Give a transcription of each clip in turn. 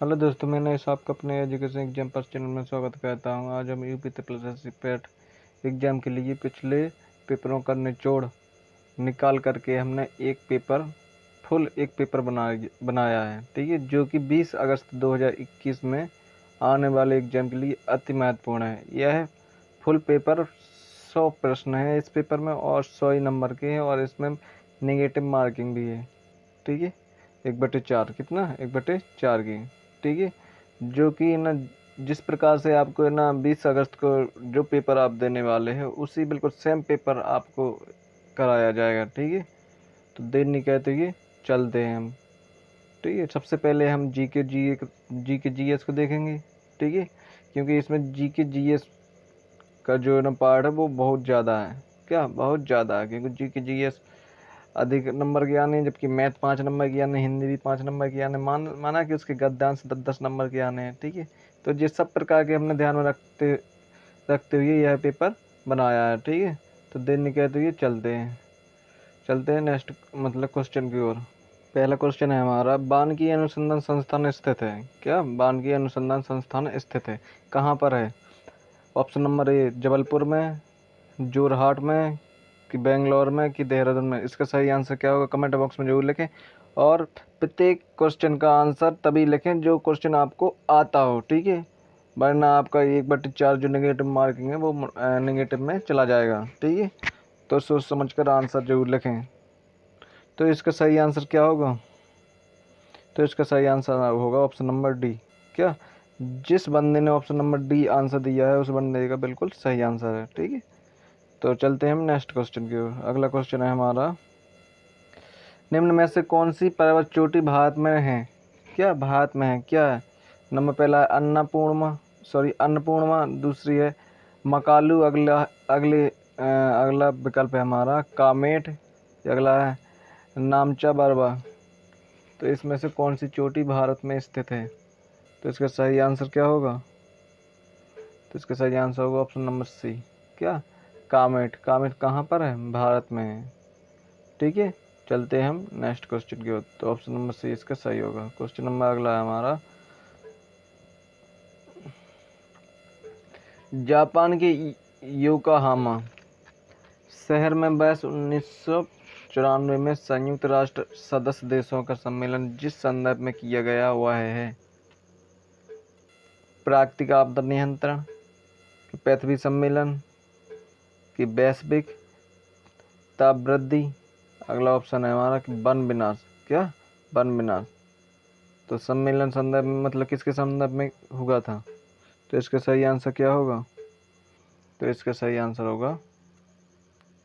Hello दोस्तों, मैं नरेश आपका अपने एजुकेशन एग्जाम पर चैनल में स्वागत करता हूं। आज हम यूपी प्लस पेट एग्जाम के लिए पिछले पेपरों का निचोड़ निकाल करके हमने एक पेपर बनाया है, ठीक है, जो कि 20 अगस्त 2021 में आने वाले एग्जाम के लिए अति महत्वपूर्ण है। यह फुल पेपर 100 प्रश्न है इस पेपर में और 100 ही नंबर के हैं और इसमें नेगेटिव मार्किंग भी है, ठीक है। 1/4 कितना 1/4 की, ठीक है। जो कि ना जिस प्रकार से आपको ना 20 अगस्त को जो पेपर आप देने वाले हैं उसी बिल्कुल सेम पेपर आपको कराया जाएगा, ठीक है। तो देर नहीं कहते हुए चलते हैं हम, ठीक है। सबसे पहले हम जीके जीएस को देखेंगे, ठीक है, क्योंकि इसमें जीके जीएस का जो ना पार्ट है वो बहुत ज़्यादा है, क्या बहुत ज़्यादा है, क्योंकि जीके जीएस अधिक नंबर के आने हैं, जबकि मैथ 5 नंबर के आने, हिंदी भी 5 नंबर के आने, माना कि उसके गद्यांश 10-10 नंबर के आने हैं, ठीक है। तो ये सब प्रकार के हमने ध्यान में रखते रखते हुए यह पेपर बनाया है, ठीक है। तो देर नहीं कहते हुए चलते हैं नेक्स्ट मतलब क्वेश्चन की ओर। पहला क्वेश्चन है हमारा, बानकी अनुसंधान संस्थान स्थित है, क्या बानकी अनुसंधान संस्थान स्थित है, कहाँ पर है? ऑप्शन नंबर ए जबलपुर में, जोरहाट में, कि बेंगलोर में, कि देहरादून में। इसका सही आंसर क्या होगा कमेंट बॉक्स में जरूर लिखें। और प्रत्येक क्वेश्चन का आंसर तभी लिखें जो क्वेश्चन आपको आता हो, ठीक है, वरना आपका 1/4 जो नेगेटिव मार्किंग है वो नेगेटिव में चला जाएगा, ठीक है। तो सोच समझ कर आंसर जरूर लिखें। तो इसका सही आंसर क्या होगा? तो इसका सही आंसर होगा ऑप्शन नंबर डी। क्या जिस बंदे ने ऑप्शन नंबर डी आंसर दिया है उस बंदे का बिल्कुल सही आंसर है, ठीक है। तो चलते हैं हम नेक्स्ट क्वेश्चन की ओर। अगला क्वेश्चन है हमारा, निम्न में से कौन सी पर्वत चोटी भारत में है? क्या भारत में है? क्या है? नंबर पहला है अन्नपूर्णा, दूसरी है मकालू, अगला विकल्प है हमारा कामेट, अगला है नामचा बरवा। तो इसमें से कौन सी चोटी भारत में स्थित है? तो इसका सही आंसर क्या होगा? तो इसका सही आंसर होगा ऑप्शन नंबर सी। क्या कामेट? कामेट कहाँ पर है? भारत में है, ठीक है। चलते हैं हम नेक्स्ट क्वेश्चन की ओर। तो ऑप्शन नंबर सी इसका सही होगा। क्वेश्चन नंबर अगला है हमारा, जापान के योकोहामा शहर में वर्ष 1994 में संयुक्त राष्ट्र सदस्य देशों का सम्मेलन जिस संदर्भ में किया गया वह है प्राकृतिक आपदा नियंत्रण, पृथ्वी सम्मेलन, कि वैश्विक ताप वृद्धि। अगला ऑप्शन है हमारा कि वन विनाश। क्या वन विनाश? तो सम्मेलन संदर्भ में मतलब किसके संदर्भ में हुआ था? तो इसका सही आंसर क्या होगा? तो इसका सही आंसर होगा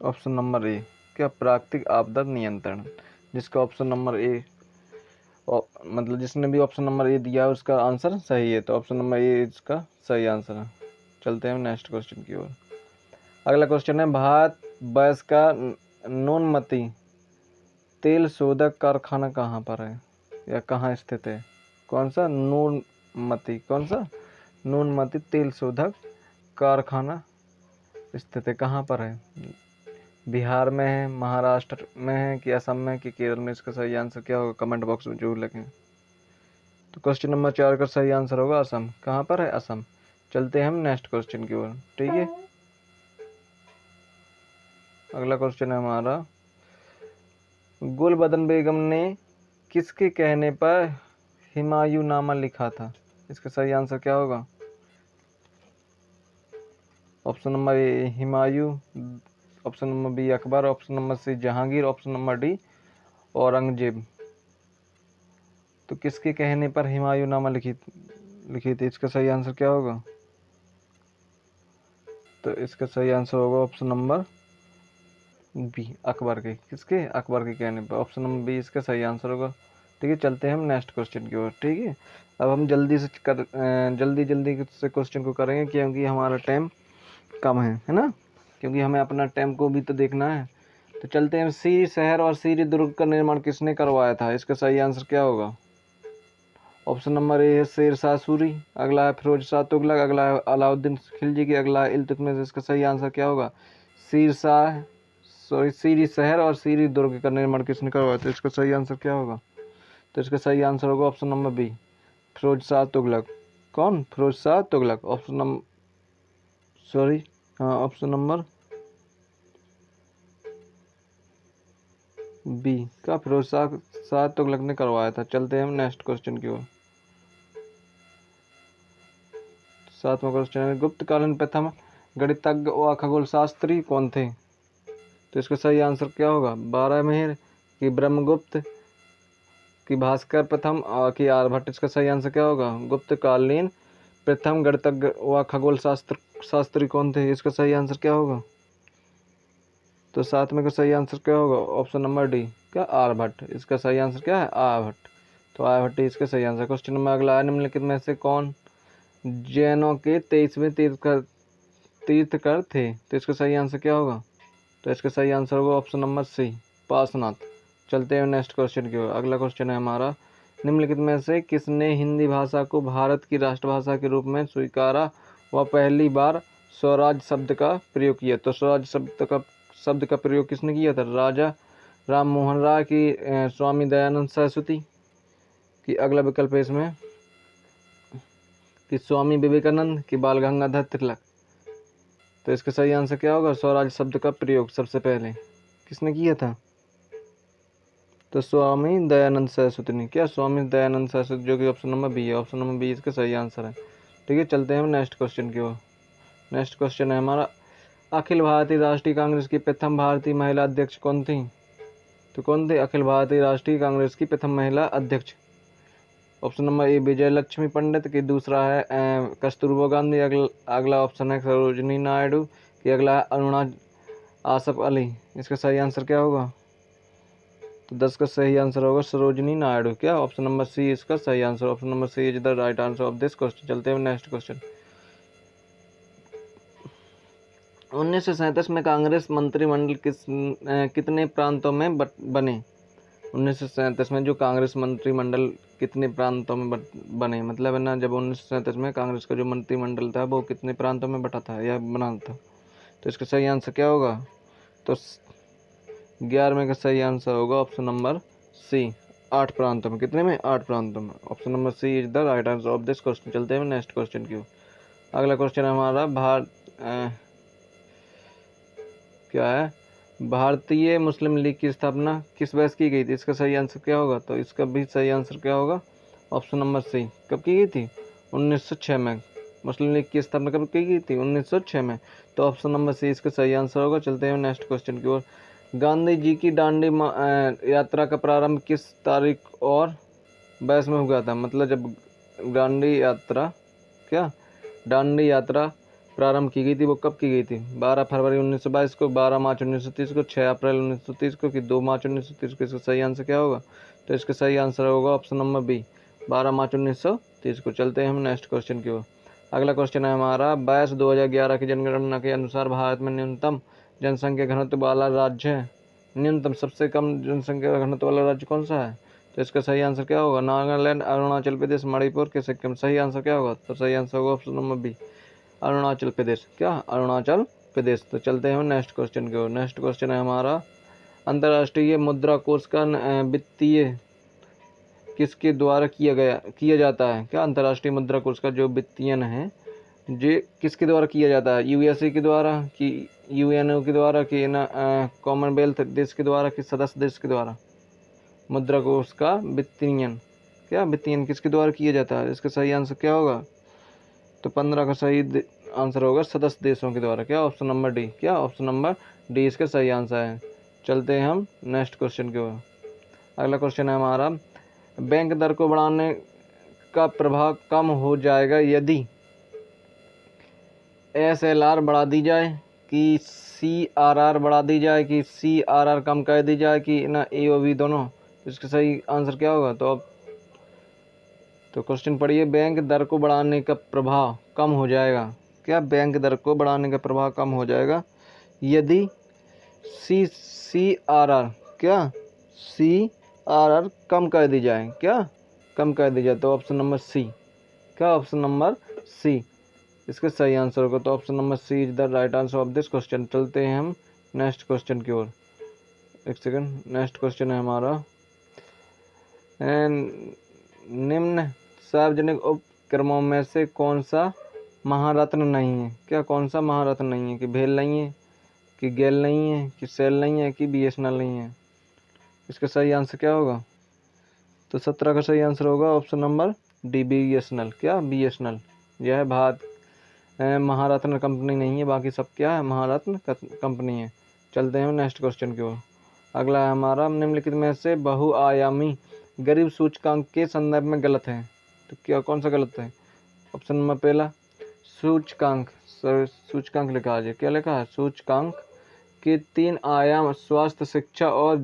ऑप्शन नंबर ए। क्या प्राकृतिक आपदा नियंत्रण, जिसका ऑप्शन नंबर ए मतलब जिसने भी ऑप्शन नंबर ए दिया है उसका आंसर सही है। तो ऑप्शन नंबर ए इसका सही आंसर है। चलते हैं नेक्स्ट क्वेश्चन की ओर। अगला क्वेश्चन है, भारत वर्ष का नूनमती तेल शोधक कारखाना कहाँ पर है या कहाँ स्थित है? कौन सा नूनमती तेल शोधक कारखाना स्थित है, कहाँ पर है? बिहार में है, महाराष्ट्र में है, कि असम में, कि केरल में? इसका सही आंसर क्या होगा कमेंट बॉक्स में जरूर लिखें। तो क्वेश्चन नंबर 4 का सही आंसर होगा असम। कहाँ पर है? असम। चलते हैं हम नेक्स्ट क्वेश्चन की ओर, ठीक है। अगला क्वेश्चन है हमारा, गुलबदन बेगम ने किसके कहने पर हुमायूंनामा लिखा था? इसका सही आंसर क्या होगा? Option number A Humayun, option number B Akbar, option number C Jahangir, option number D Aurangzeb. तो किसके कहने पर हुमायूंनामा लिखी थी? इसका सही आंसर क्या होगा? तो इसका सही आंसर होगा ऑप्शन नंबर बी अकबर के। किसके? अकबर के कहने पर। ऑप्शन नंबर बी इसका सही आंसर होगा, ठीक है। चलते हैं हम नेक्स्ट क्वेश्चन की ओर, ठीक है। अब हम जल्दी से क्वेश्चन को करेंगे क्योंकि हमारा टाइम कम है ना, क्योंकि हमें अपना टाइम को भी तो देखना है। तो चलते हैं, सीरी शहर और सीरी दुर्ग का निर्माण किसने करवाया था? इसका सही आंसर क्या होगा? ऑप्शन नंबर ए है शेर शाह सूरी, अगला है फिरोज शाह तुगलक, अगला है अलाउद्दीन खिलजी की, अगला है इल्तुतमिश। इसका सही आंसर क्या होगा? सीरी शहर और सीरी दुर्ग का निर्माण किसने करवाया था? इसका सही आंसर क्या होगा? तो इसका सही आंसर होगा option number B Firoz Shah Tughlaq. कौन? Firoz Shah Tughlaq. Option number, sorry, हाँ, ऑप्शन नंबर बी का फिरोज शाह तुगलक ने करवाया था। चलते हैं हम नेक्स्ट क्वेश्चन की ओर। 7वां क्वेश्चन है, गुप्तकालीन प्रथम गणितज्ञ व खगोल शास्त्री कौन थे? तो इसका सही आंसर क्या होगा? बारहमिहिर कि ब्रह्मगुप्त कि भास्कर प्रथम कि आर्यभट्ट? इसका सही आंसर क्या होगा? गुप्तकालीन प्रथम गणितज्ञ व खगोल शास्त्री कौन थे? इसका सही आंसर क्या होगा? तो 7 में का सही आंसर क्या होगा? ऑप्शन नंबर डी, क्या? आर्यभट्ट। इसका सही आंसर क्या है? आर्यभट्ट। तो आर्यभट्ट इसका सही आंसर। क्वेश्चन नंबर अगला है, निम्नलिखित में से कौन जैनों के 23वें तीर्थकर थे? तो इसका सही आंसर क्या होगा? तो इसका सही आंसर होगा ऑप्शन नंबर सी, पार्श्वनाथ। चलते हैं नेक्स्ट क्वेश्चन की ओर। अगला क्वेश्चन है हमारा, निम्नलिखित में से किसने हिंदी भाषा को भारत की राष्ट्रभाषा के रूप में स्वीकारा व पहली बार स्वराज शब्द का प्रयोग किया? तो स्वराज शब्द का प्रयोग किसने किया था? राजा राम मोहन राय की स्वामी दयानंद सरस्वती की? अगला विकल्प है इसमें कि स्वामी विवेकानंद की बाल गंगाधर तिलक? तो इसका सही आंसर क्या होगा? स्वराज शब्द का प्रयोग सबसे पहले किसने किया था? तो स्वामी दयानंद सरस्वती ने। क्या? स्वामी दयानंद सरस्वती, जो कि ऑप्शन नंबर बी है। ऑप्शन नंबर बी इसका सही आंसर है। ठीक है, चलते हैं हम नेक्स्ट क्वेश्चन की ओर। नेक्स्ट क्वेश्चन है हमारा, अखिल भारतीय राष्ट्रीय कांग्रेस की प्रथम भारतीय महिला अध्यक्ष कौन थी? तो कौन थी अखिल भारतीय राष्ट्रीय कांग्रेस की प्रथम महिला अध्यक्ष? ऑप्शन नंबर ए विजय लक्ष्मी पंडित की, दूसरा है कस्तूरबा गांधी, अगला ऑप्शन है सरोजिनी नायडू की, अगला है अरुणा आसफ अली। इसका सही आंसर क्या होगा? तो 10 का सही आंसर होगा सरोजिनी नायडू। क्या? ऑप्शन नंबर सी इसका सही answer. Option number C is the right answer of this question. चलते हैं नेक्स्ट क्वेश्चन। 1937 में कांग्रेस मंत्रिमंडल कितने प्रांतों में बने? 1937 में जो कांग्रेस मंत्रिमंडल कितने प्रांतों में बने, मतलब है ना, जब 1937 में कांग्रेस का जो मंत्रिमंडल था वो कितने प्रांतों में बटा था या बना था? तो इसका सही आंसर क्या होगा? तो 11 का सही आंसर होगा ऑप्शन नंबर सी, 8 प्रांतों में। कितने में? 8 प्रांतों में। Option number C is the right answer of this question. चलते हैं नेक्स्ट क्वेश्चन की ओर। अगला क्वेश्चन है हमारा, क्या है, भारतीय मुस्लिम लीग की स्थापना किस वर्ष की गई थी? इसका सही आंसर क्या होगा? तो इसका भी सही आंसर क्या होगा? ऑप्शन नंबर सी, कब की गई थी? 1906 में। मुस्लिम लीग की स्थापना कब की गई थी? 1906 में। तो ऑप्शन नंबर सी इसका सही आंसर होगा। चलते हैं नेक्स्ट क्वेश्चन की ओर। गांधी जी की दांडी यात्रा का प्रारंभ किस तारीख और वर्ष में हुआ था? मतलब जब दांडी यात्रा, क्या, दांडी यात्रा प्रारंभ की गई थी वो कब की गई थी? 12 फरवरी 1922 को, 12 मार्च 1930 को, 6 अप्रैल 1930 को कि 2 मार्च 1930 को? इसका सही आंसर क्या होगा? तो इसका सही आंसर होगा ऑप्शन नंबर बी, 12 मार्च 1930 को। चलते हैं हम नेक्स्ट क्वेश्चन की ओर। अगला क्वेश्चन है हमारा, 22/2011 की जनगणना के अनुसार भारत में न्यूनतम जनसंख्या घनत्व वाला राज्य है, न्यूनतम सबसे कम जनसंख्या घनत्व वाला राज्य कौन सा है? तो इसका सही आंसर क्या होगा? नागालैंड, अरुणाचल प्रदेश, मणिपुर के सिक्किम? सही आंसर क्या होगा? तो सही आंसर होगा option number B, Arunachal Pradesh. क्या? अरुणाचल प्रदेश। तो चलते हैं नेक्स्ट क्वेश्चन की ओर। नेक्स्ट क्वेश्चन है हमारा, अंतर्राष्ट्रीय मुद्रा कोष का वित्तीय किसके द्वारा किया जाता है? क्या? अंतर्राष्ट्रीय मुद्रा कोष का जो वित्तीयन है जो किसके द्वारा किया जाता है? यूएसए के द्वारा कि यूएनओ के द्वारा कि ना कॉमनवेल्थ देश के द्वारा कि सदस्य देश के द्वारा? मुद्रा कोष का वित्तीयन, क्या वित्तीयन किसके द्वारा किया जाता है? इसका सही आंसर क्या होगा? तो 15 का सही आंसर होगा सदस्य देशों के द्वारा। क्या? Option number D. क्या? ऑप्शन नंबर डी इसका सही आंसर है। चलते हैं हम नेक्स्ट क्वेश्चन की ओर। अगला क्वेश्चन है हमारा, बैंक दर को बढ़ाने का प्रभाव कम हो जाएगा यदि एसएलआर बढ़ा दी जाए कि सीआरआर बढ़ा दी जाए कि सीआरआर कम कर दी जाए कि ना एओबी दोनों? इसका सही आंसर क्या होगा? तो क्वेश्चन पढ़िए, बैंक दर को बढ़ाने का प्रभाव कम हो जाएगा। क्या? बैंक दर को बढ़ाने का प्रभाव कम हो जाएगा यदि सीआरआर, क्या, सीआरआर कम कर दी जाए। क्या? कम कर दी जाए। तो ऑप्शन नंबर सी। क्या? ऑप्शन नंबर सी इसका सही आंसर होगा। तो option number C is the right answer of this question. चलते हैं हम नेक्स्ट क्वेश्चन की ओर। एक सेकंड, नेक्स्ट क्वेश्चन है हमारा, निम्न सार्वजनिक उपक्रमों में से कौन सा महारत्न नहीं है? क्या कौन सा महारत्न नहीं है? कि भेल नहीं है, कि गेल नहीं है, कि सेल नहीं है, कि बीएसएनएल नहीं है? इसका सही आंसर क्या होगा? तो 17 का सही आंसर होगा ऑप्शन नंबर डी, बीएसएनएल। क्या? बीएसएनएल। यह है भारत महारत्न कंपनी नहीं है, बाकी सब क्या है? महारत्न कंपनी है। चलते हैं नेक्स्ट क्वेश्चन की ओर। अगला है हमारा, निम्नलिखित में से बहुआयामी गरीब सूचकांक के संदर्भ में गलत है। तो क्या कौन सा गलत है? ऑप्शन नंबर पहला, सूचकांक, सूचकांक लिखा है, क्या लिखा है? सूचकांक के 3 आयाम स्वास्थ्य, शिक्षा और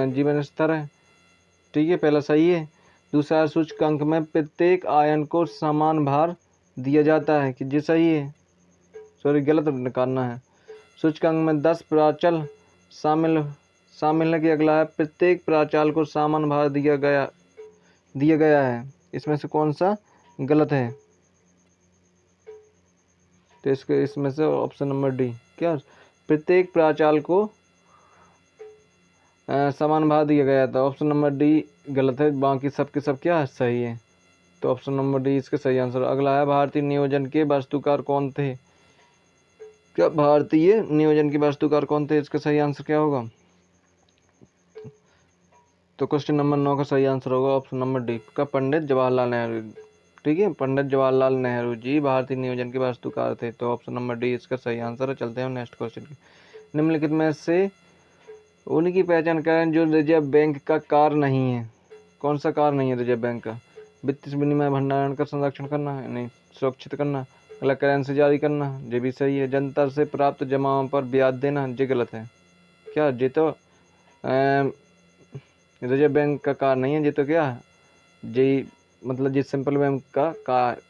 जीवन स्तर है। ठीक है, पहला सही है। दूसरा, सूचकांक में प्रत्येक आयन को समान भार दिया जाता है, कि जी सही है, सॉरी गलत निकालना है। सूचकांक में 10 प्राचल शामिल है, कि अगला है प्रत्येक प्राचल को समान भार दिया गया है। इसमें से कौन सा गलत है? तो इसमें से ऑप्शन नंबर डी, क्या? प्रत्येक प्राचल को समान भार दिया गया था। ऑप्शन नंबर डी गलत है, बाकी सब के सब क्या है? सही है। तो ऑप्शन नंबर डी इसका सही आंसर। अगला है, भारतीय नियोजन के वास्तुकार कौन थे? क्या भारतीय नियोजन के वास्तुकार कौन थे? इसका सही आंसर क्या होगा? तो क्वेश्चन नंबर 9 का सही आंसर होगा ऑप्शन नंबर डी का पंडित जवाहरलाल नेहरू। ठीक है, पंडित जवाहरलाल नेहरू जी भारतीय नियोजन के वास्तुकार थे। तो ऑप्शन नंबर डी इसका सही आंसर है। चलते हैं नेक्स्ट क्वेश्चन की। निम्नलिखित में से उनकी पहचान करें जो रिजर्व बैंक का कार्य नहीं है। कौन सा कार्य नहीं है रिजर्व बैंक का? वित्तीय विनिमय भंडारण का संरक्षण करना है, नहीं, सुरक्षित करना। अगला, करेंसी जारी करना, ये भी सही है। जनता से प्राप्त जमाओं पर ब्याज देना, ये गलत है। क्या? ये तो रिजर्व बैंक का कार्य नहीं है, ये तो क्या है? ये मतलब ये सिंपल बैंक का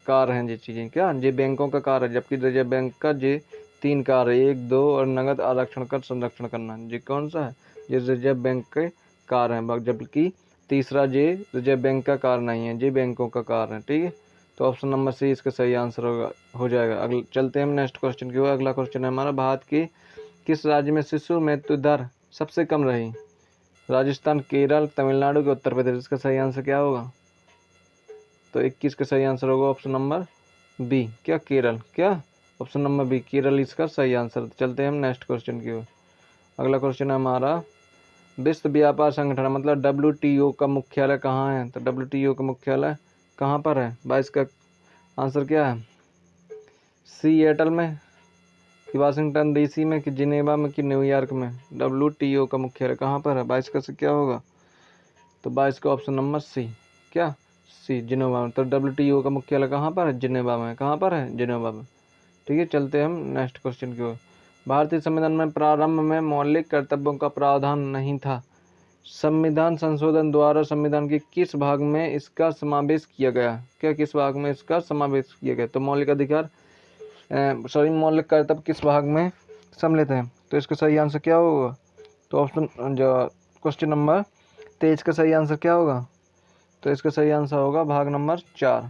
कार्य है, ये चीज़ें क्या? ये बैंकों का कार्य है, जबकि रिजर्व बैंक का ये 3 कार्य है, 1, 2 और नगद आरक्षण का संरक्षण करना। ये कौन सा है? ये रिजर्व बैंक के कार्य है, जबकि तीसरा ये रिजर्व बैंक का कार्य नहीं है, ये बैंकों का कार्य है। ठीक है, तो ऑप्शन नंबर सी इसका सही आंसर हो जाएगा। अगले चलते हैं हम नेक्स्ट क्वेश्चन की ओर। अगला क्वेश्चन है हमारा, भारत के किस राज्य में शिशु मृत्यु दर सबसे कम रही? राजस्थान, केरल, तमिलनाडु के उत्तर प्रदेश? इसका सही आंसर क्या होगा? तो 21 का सही आंसर होगा ऑप्शन नंबर बी, क्या? केरल। क्या? ऑप्शन नंबर बी, केरल इसका सही आंसर। चलते हैं हम नेक्स्ट क्वेश्चन की ओर। अगला क्वेश्चन है हमारा, विश्व व्यापार संगठन मतलब WTO का मुख्यालय कहाँ है? तो WTO का मुख्यालय कहाँ पर है? 22 का आंसर क्या है? सिएटल में, कि वाशिंगटन DC में, कि जिनेवा में, कि न्यूयॉर्क में? WTO का मुख्यालय कहाँ पर है? 22 का से क्या होगा? तो 22 का ऑप्शन नंबर सी, क्या? सी, जिनेवा में। तो WTO का मुख्यालय कहाँ पर है? जिनेवा में। कहाँ पर है? जिनेवा में। ठीक है, चलते हैं हम नेक्स्ट क्वेश्चन की ओर। भारतीय संविधान में प्रारंभ में मौलिक कर्तव्यों का प्रावधान नहीं था। संविधान संशोधन द्वारा संविधान के किस भाग में इसका समावेश किया गया? क्या? किस भाग में इसका समावेश किया गया? तो मौलिक अधिकार मौलिक कर्तव्य किस भाग में सम्मिलित है? तो इसका सही आंसर क्या होगा? तो ऑप्शन जो क्वेश्चन नंबर 23 का सही आंसर क्या होगा? तो इसका सही आंसर होगा भाग नंबर 4,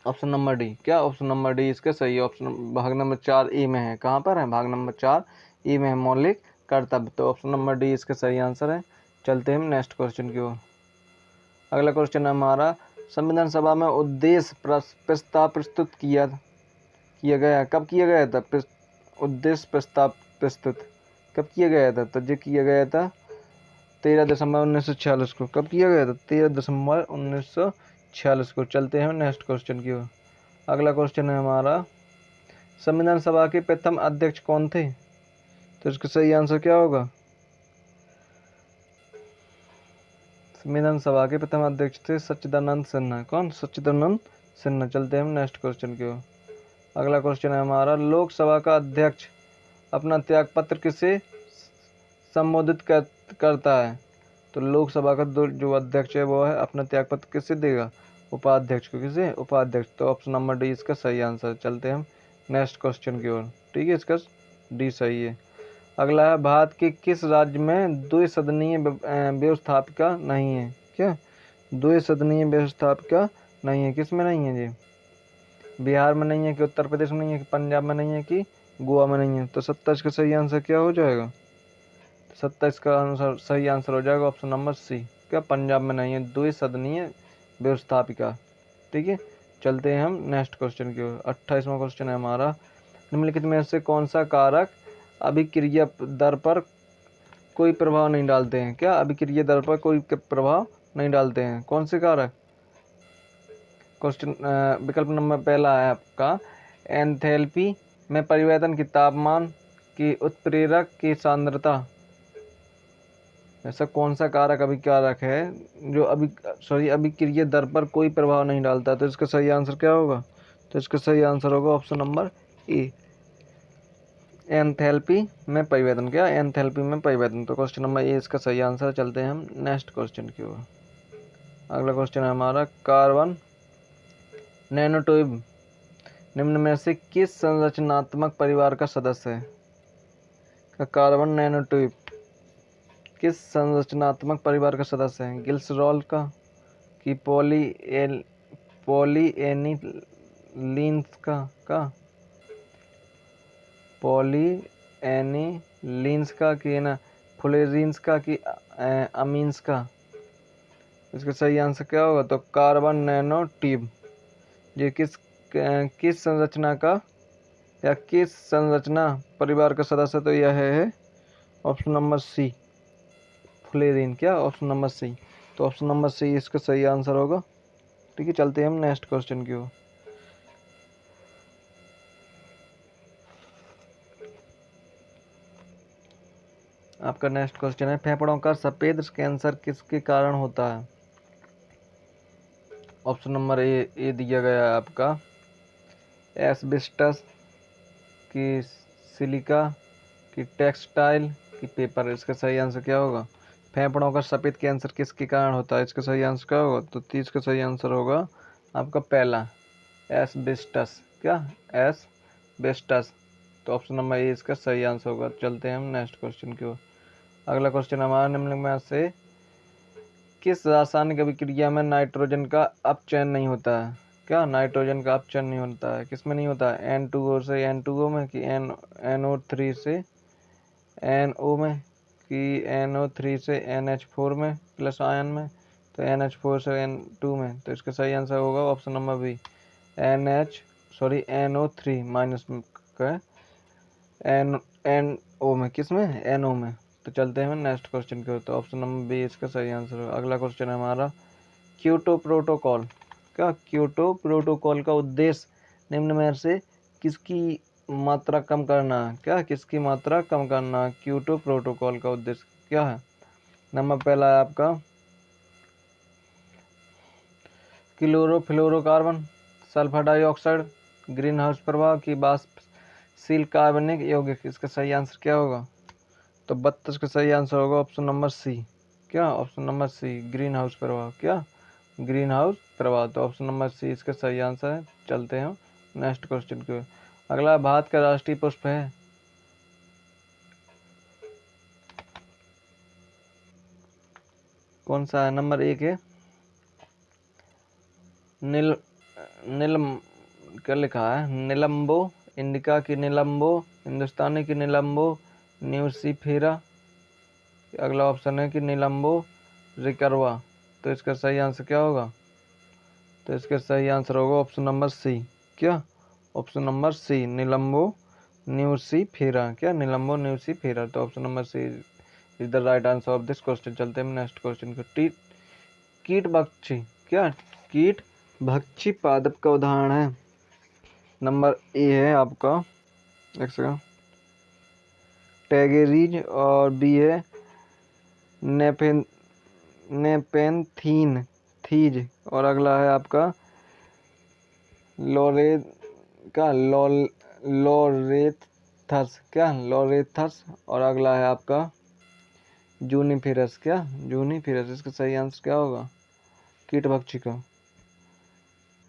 ऑप्शन नंबर डी। क्या? ऑप्शन नंबर डी इसका सही ऑप्शन। भाग नंबर 4 ए में है। कहाँ पर है? भाग नंबर 4 ए में है, मौलिक कर्तव्य। तो ऑप्शन नंबर डी इसका सही आंसर है। चलते हैं हम नेक्स्ट क्वेश्चन की ओर। अगला क्वेश्चन है हमारा, संविधान सभा में उद्देश्य प्रस्ताव प्रस्तुत किया गया, कब किया गया था? उद्देश्य प्रस्ताव प्रस्तुत कब किया गया था? तो ये किया गया था 13 दिसंबर 1946 को। कब किया गया था? 13 दिसंबर 1946 को। चलते हैं नेक्स्ट क्वेश्चन की ओर। अगला क्वेश्चन है हमारा, संविधान सभा के प्रथम अध्यक्ष कौन थे? तो इसका सही आंसर क्या होगा? संविधान सभा के प्रथम अध्यक्ष थे सच्चिदानंद सिन्हा। कौन? सच्चिदानंद सिन्हा। चलते हैं हम नेक्स्ट क्वेश्चन की ओर। अगला क्वेश्चन है हमारा, लोकसभा का अध्यक्ष अपना त्यागपत्र किसे संबोधित करता है? तो लोकसभा का जो अध्यक्ष है वो है अपना त्यागपत्र किसे देगा? उपाध्यक्ष को। किसे? उपाध्यक्ष। तो ऑप्शन नंबर डी इसका सही आंसर। चलते हैं हम नेक्स्ट क्वेश्चन की ओर। ठीक है, इसका डी सही है। अगला है, भारत के किस राज्य में द्विसदनीय व्यवस्थापिका नहीं है? क्या? द्विसदनीय व्यवस्थापिका नहीं है, किस में नहीं है? जी, बिहार में नहीं है, कि उत्तर प्रदेश में नहीं है, कि पंजाब में नहीं है, कि गोवा में नहीं है? तो 27 का सही आंसर क्या हो जाएगा? 27 का आंसर सही आंसर हो जाएगा ऑप्शन नंबर सी, क्या? पंजाब में नहीं है द्विसदनीय व्यवस्थापिका। ठीक है, चलते हैं हम नेक्स्ट क्वेश्चन की ओर। 28वां क्वेश्चन है हमारा, निम्नलिखित में से कौन सा कारक अभिक्रिया दर पर कोई प्रभाव नहीं डालते हैं? क्या अभिक्रिया दर पर कोई प्रभाव नहीं डालते हैं? कौन से कारक? क्वेश्चन विकल्प नंबर पहला है आपका एंथैल्पी में परिवर्तन की तापमान की उत्प्रेरक की सांद्रता। ऐसा कौन सा कारक अभिकारक है जो अभिक्रिया दर पर कोई प्रभाव नहीं डालता? तो इसका सही आंसर क्या होगा? तो इसका सही आंसर होगा ऑप्शन नंबर ए, एंथैल्पी में परिवर्तन। क्या? एंथैल्पी में परिवर्तन। तो क्वेश्चन नंबर ए इसका सही आंसर। चलते हैं हम नेक्स्ट क्वेश्चन की ओर। अगला क्वेश्चन है हमारा, कार्बन नैनोट्यूब निम्न में से किस संरचनात्मक परिवार का सदस्य है? कार्बन नैनोट्यूब किस संरचनात्मक परिवार का सदस्य है? ग्लिसरॉल का, कि पॉलीएनिलीन्स का पॉलीएनिलीन्स का, कि ना फ्लोरीन्स का, कि अमीन्स का? इसका सही आंसर क्या होगा? तो कार्बन नैनो ट्यूब ये किस संरचना का या किस संरचना परिवार का सदस्य? तो यह है ऑप्शन नंबर सी, फ्लोरीन। क्या? Option number C. तो ऑप्शन नंबर सी इसका सही आंसर होगा। ठीक है, चलते हैं हम नेक्स्ट क्वेश्चन की ओर। आपका नेक्स्ट क्वेश्चन है, फेफड़ों का सफेद कैंसर किसके कारण होता है? ऑप्शन नंबर ए दिया गया है आपका एस्बेस्टस, की सिलिका, की टेक्सटाइल, की पेपर। इसका सही आंसर क्या होगा? फेफड़ों का सफेद कैंसर किसके कारण होता है? इसका सही आंसर क्या होगा? तो 30 का सही आंसर होगा आपका पहला, एस्बेस्टस। क्या? एस्बेस्टस। तो ऑप्शन नंबर ए इसका सही आंसर होगा। चलते हैं हम नेक्स्ट क्वेश्चन की ओर। अगला क्वेश्चन हमारा, निम्न में से किस रासायनिक अभिक्रिया में नाइट्रोजन का अपचयन नहीं होता है? क्या? नाइट्रोजन का अपचयन नहीं होता है? किस में नहीं होता है? N2O से N2O में, कि NO3 से NO में, कि NO3 से NH4 में प्लस आयन में, तो NH4 से N2 में। तो इसका सही आंसर होगा option number B, NO3 minus का NO में। किस में? NO में। तो चलते हैं नेक्स्ट क्वेश्चन की ओर। तो ऑप्शन नंबर बी इसका सही आंसर होगा। अगला क्वेश्चन है हमारा, क्योटो प्रोटोकॉल। क्या? क्योटो प्रोटोकॉल का उद्देश्य निम्न में से किसकी मात्रा कम करना है? क्या? किसकी मात्रा कम करना है? क्योटो प्रोटोकॉल का उद्देश्य क्या है? नंबर पहला है आपका chlorofluorocarbon, sulphur dioxide, green house प्रभाव, की वाष्पशील कार्बनिक यौगिक। इसका सही आंसर क्या होगा? तो 32 का सही आंसर होगा ऑप्शन नंबर सी। क्या? Option number C, greenhouse प्रभाव। क्या? ग्रीन हाउस प्रभाव। तो ऑप्शन नंबर सी इसका सही आंसर है। चलते हैं नेक्स्ट क्वेश्चन की ओर। अगला, भारत का राष्ट्रीय पुष्प है? कौन सा है? नंबर 1 है नील नीलम, क्या लिखा है? निलंबो इंडिका, की निलंबो हिंदुस्तानी, की निलंबो न्यूसीफेरा। अगला ऑप्शन है कि निलंबो रिकरवा। तो इसका सही आंसर क्या होगा? तो इसका सही आंसर होगा ऑप्शन नंबर सी। क्या? Option number C, Nelumbo nucifera. क्या? Nelumbo nucifera. तो option number C is the right answer of this question. चलते हैं नेक्स्ट क्वेश्चन को। कीट भक्षी। क्या? कीट भक्षी पादप का उदाहरण है? नंबर ए है आपका, एक सेकंड, टैगेरीज, और बी है नेपेन नेपेंथीन थीज, और अगला है आपका लोरे का लोरेथस। क्या? लोरेथस। और अगला है आपका जूनिफेरस। क्या? जूनिफेरस। इसका सही आंसर क्या होगा कीट भक्षी का?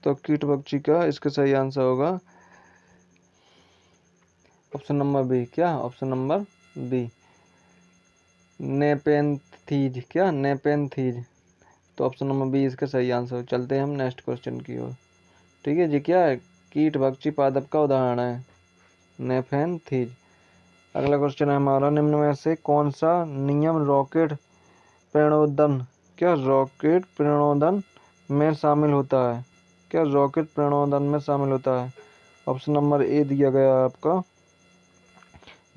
तो कीट भक्षी का इसका सही आंसर होगा ऑप्शन नंबर बी। क्या? Option number B, Nepenthes. क्या? नेपेंथीज। तो ऑप्शन नंबर बी इसका सही आंसर। चलते हैं हम नेक्स्ट क्वेश्चन की ओर। ठीक है जी, क्या है? कीट भक्षी पादप का उदाहरण है नेपेंथीज। अगला क्वेश्चन है हमारा, निम्न में से कौन सा नियम रॉकेट प्रणोदन, क्या रॉकेट प्रणोदन में शामिल होता है? क्या रॉकेट प्रणोदन में शामिल होता है? ऑप्शन नंबर ए दिया गया है आपका,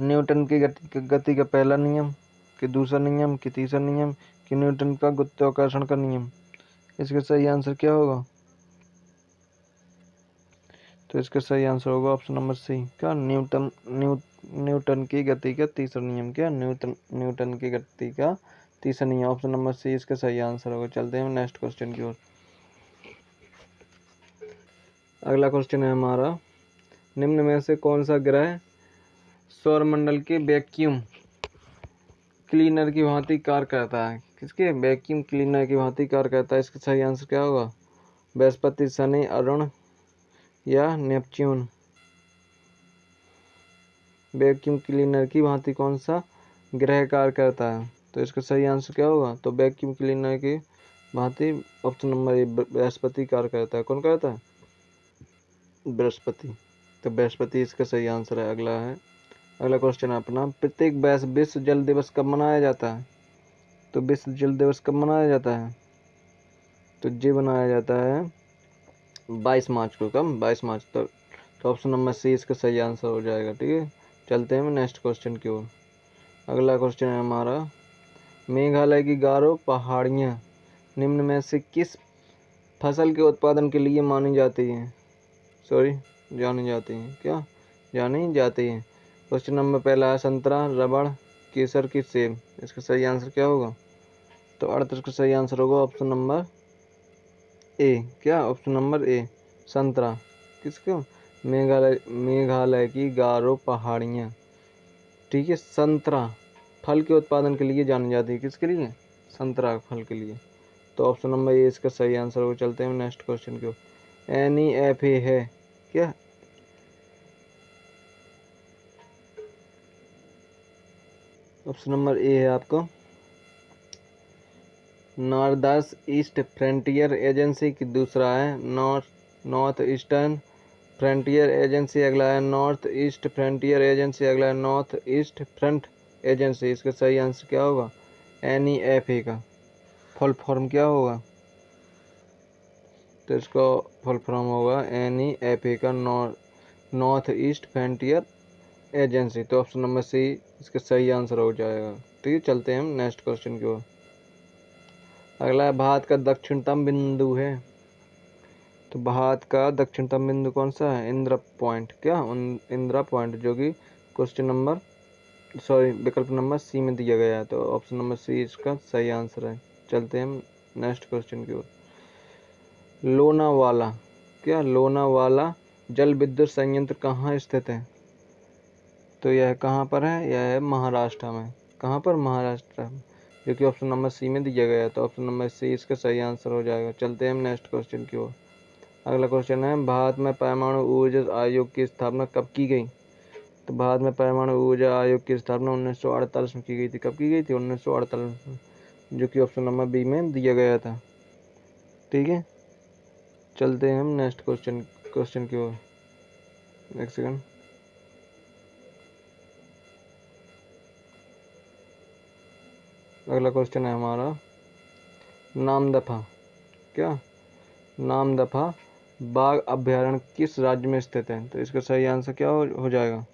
न्यूटन की गति का पहला नियम, कि दूसरा नियम, कि तीसरा नियम, कि न्यूटन का गुरुत्वाकर्षण का नियम। इसका सही आंसर क्या होगा? तो इसका सही आंसर होगा ऑप्शन नंबर सी, क्या न्यूटन की गति का तीसरा नियम। क्या न्यूटन की गति का तीसरा नियम, ऑप्शन नंबर सी इसका सही आंसर होगा। चलते हैं नेक्स्ट क्वेश्चन की ओर। अगला क्वेश्चन है हमारा, निम्न में से कौन सा ग्रह सौरमंडल के वैक्यूम क्लीनर की भांति कार्य करता है? किसके वैक्यूम क्लीनर की भांति कार्य करता है? इसका सही आंसर क्या होगा? बृहस्पति, शनि, अरुण या नेपच्यून। वैक्यूम क्लीनर की भांति कौन सा ग्रह कार्य करता है? तो इसका सही आंसर क्या होगा? तो वैक्यूम क्लीनर की भांति ऑप्शन नंबर ए बृहस्पति कार्य करता है। कौन करता है? बृहस्पति। तो बृहस्पति इसका सही आंसर है। अगला क्वेश्चन है अपना, प्रत्येक विश्व जल दिवस कब मनाया जाता है? तो विश्व जल दिवस कब मनाया जाता है? तो ये मनाया जाता है 22 मार्च को। कब? 22 मार्च तक। तो ऑप्शन नंबर सी इसका सही आंसर हो जाएगा। ठीक है, चलते हैं नेक्स्ट क्वेश्चन की ओर। अगला क्वेश्चन है हमारा, मेघालय की गारो पहाड़ियाँ निम्न में से किस फसल के उत्पादन के लिए जानी जाती हैं? क्या जानी जाती हैं? क्वेश्चन नंबर पहला है संतरा, रबड़, केसर की सेब। इसका सही आंसर क्या होगा? तो 38 का सही आंसर होगा ऑप्शन नंबर ए। क्या? ऑप्शन नंबर ए, संतरा। किसको? मेघालय की गारो पहाड़ियाँ, ठीक है, संतरा फल के उत्पादन के लिए जानी जाती है। किसके लिए? संतरा फल के लिए। तो ऑप्शन नंबर ए इसका सही आंसर होगा। चलते हैं नेक्स्ट क्वेश्चन की ओर। NEFA है क्या? ऑप्शन नंबर ए है आपका नॉर्दर्स ईस्ट फ्रंटियर एजेंसी, की दूसरा है नॉर्थ ईस्टर्न फ्रंटियर एजेंसी, अगला है नॉर्थ ईस्ट फ्रंटियर एजेंसी, अगला है नॉर्थ ईस्ट फ्रंट एजेंसी। इसका सही आंसर क्या होगा? NEFA का फुल फॉर्म क्या होगा? तो इसका फुल फॉर्म होगा NEFA का नॉर्थ ईस्ट फ्रंटियर एजेंसी। तो ऑप्शन नंबर सी इसका सही आंसर हो जाएगा। ठीक है, चलते हैं हम नेक्स्ट क्वेश्चन की ओर। अगला है, भारत का दक्षिणतम बिंदु है। तो भारत का दक्षिणतम बिंदु कौन सा है? इंदिरा पॉइंट। क्या? इंदिरा पॉइंट, जो कि विकल्प नंबर सी में दिया गया है। तो ऑप्शन नंबर सी इसका सही आंसर है। चलते हैं हम नेक्स्ट क्वेश्चन की ओर। लोनावाला, क्या? लोनावाला जल विद्युत संयंत्र कहाँ स्थित है? तो यह कहाँ पर है? यह है महाराष्ट्र में। कहाँ पर? महाराष्ट्र में, जो कि ऑप्शन नंबर सी में दिया गया है। तो ऑप्शन नंबर सी इसका सही आंसर हो जाएगा। चलते हैं हम नेक्स्ट क्वेश्चन की ओर। अगला क्वेश्चन है, भारत में परमाणु ऊर्जा आयोग की स्थापना कब की गई? तो भारत में परमाणु ऊर्जा आयोग की स्थापना 1948 में की गई थी। कब की गई थी? 1948 में, जो कि ऑप्शन नंबर बी में दिया गया था। ठीक है, चलते हैं हम नेक्स्ट क्वेश्चन की ओर। एक सेकंड। अगला क्वेश्चन है हमारा, नामदफा, क्या? नामदफा बाघ अभयारण्य किस राज्य में स्थित है? तो इसका सही आंसर क्या हो जाएगा?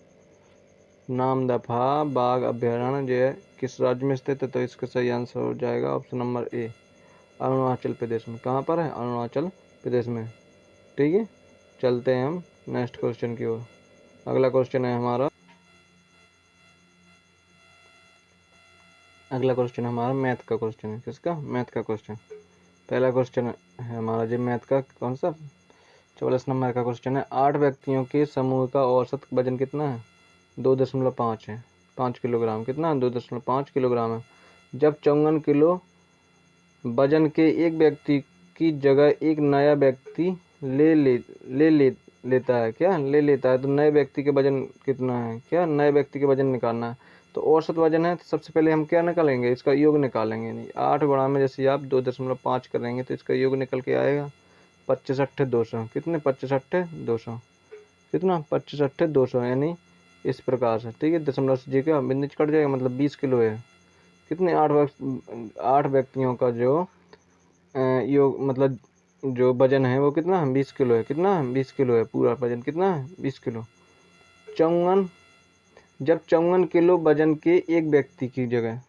नामदफा बाघ अभयारण्य जो है किस राज्य में स्थित है? तो इसका सही आंसर हो जाएगा ऑप्शन नंबर ए, अरुणाचल प्रदेश में। कहाँ पर है? अरुणाचल प्रदेश में। ठीक है, चलते हैं हम नेक्स्ट क्वेश्चन की ओर। अगला क्वेश्चन है हमारा मैथ का क्वेश्चन है। किसका? मैथ का क्वेश्चन। पहला क्वेश्चन है हमारा जी मैथ का, कौन सा? 44 नंबर का क्वेश्चन है, 8 व्यक्तियों के समूह का औसत वजन कितना है? 2.5 है। 5 किलोग्राम। कितना? 2.5 किलोग्राम है। जब 54 किलो वजन के एक व्यक्ति की जगह एक नया व्यक्ति ले ले ले ले लेता है, क्या? ले लेता है, तो नए व्यक्ति के वजन कितना है? क्या? नए व्यक्ति के वजन निकालना है। तो औसत वजन है, तो सबसे पहले हम क्या निकालेंगे? इसका योग निकालेंगे। नहीं, 8 गुणा में जैसे आप 2.5 करेंगे तो इसका योग निकल के आएगा 25 अट्ठे 200। कितने? 25 अट्ठे 200। कितना? 25 अट्ठे 200, यानी इस प्रकार से। ठीक है, दशमलव से जी का बिंदु कट जाएगा, मतलब 20 किलो है। कितने? 8 व्यक्तियों का जो योग, मतलब जो वजन है वो कितना है, 20 किलो है। कितना है, 20 किलो है। पूरा वजन कितना है, 20 किलो। 54, जब 54 किलो वजन के एक व्यक्ति की जगह,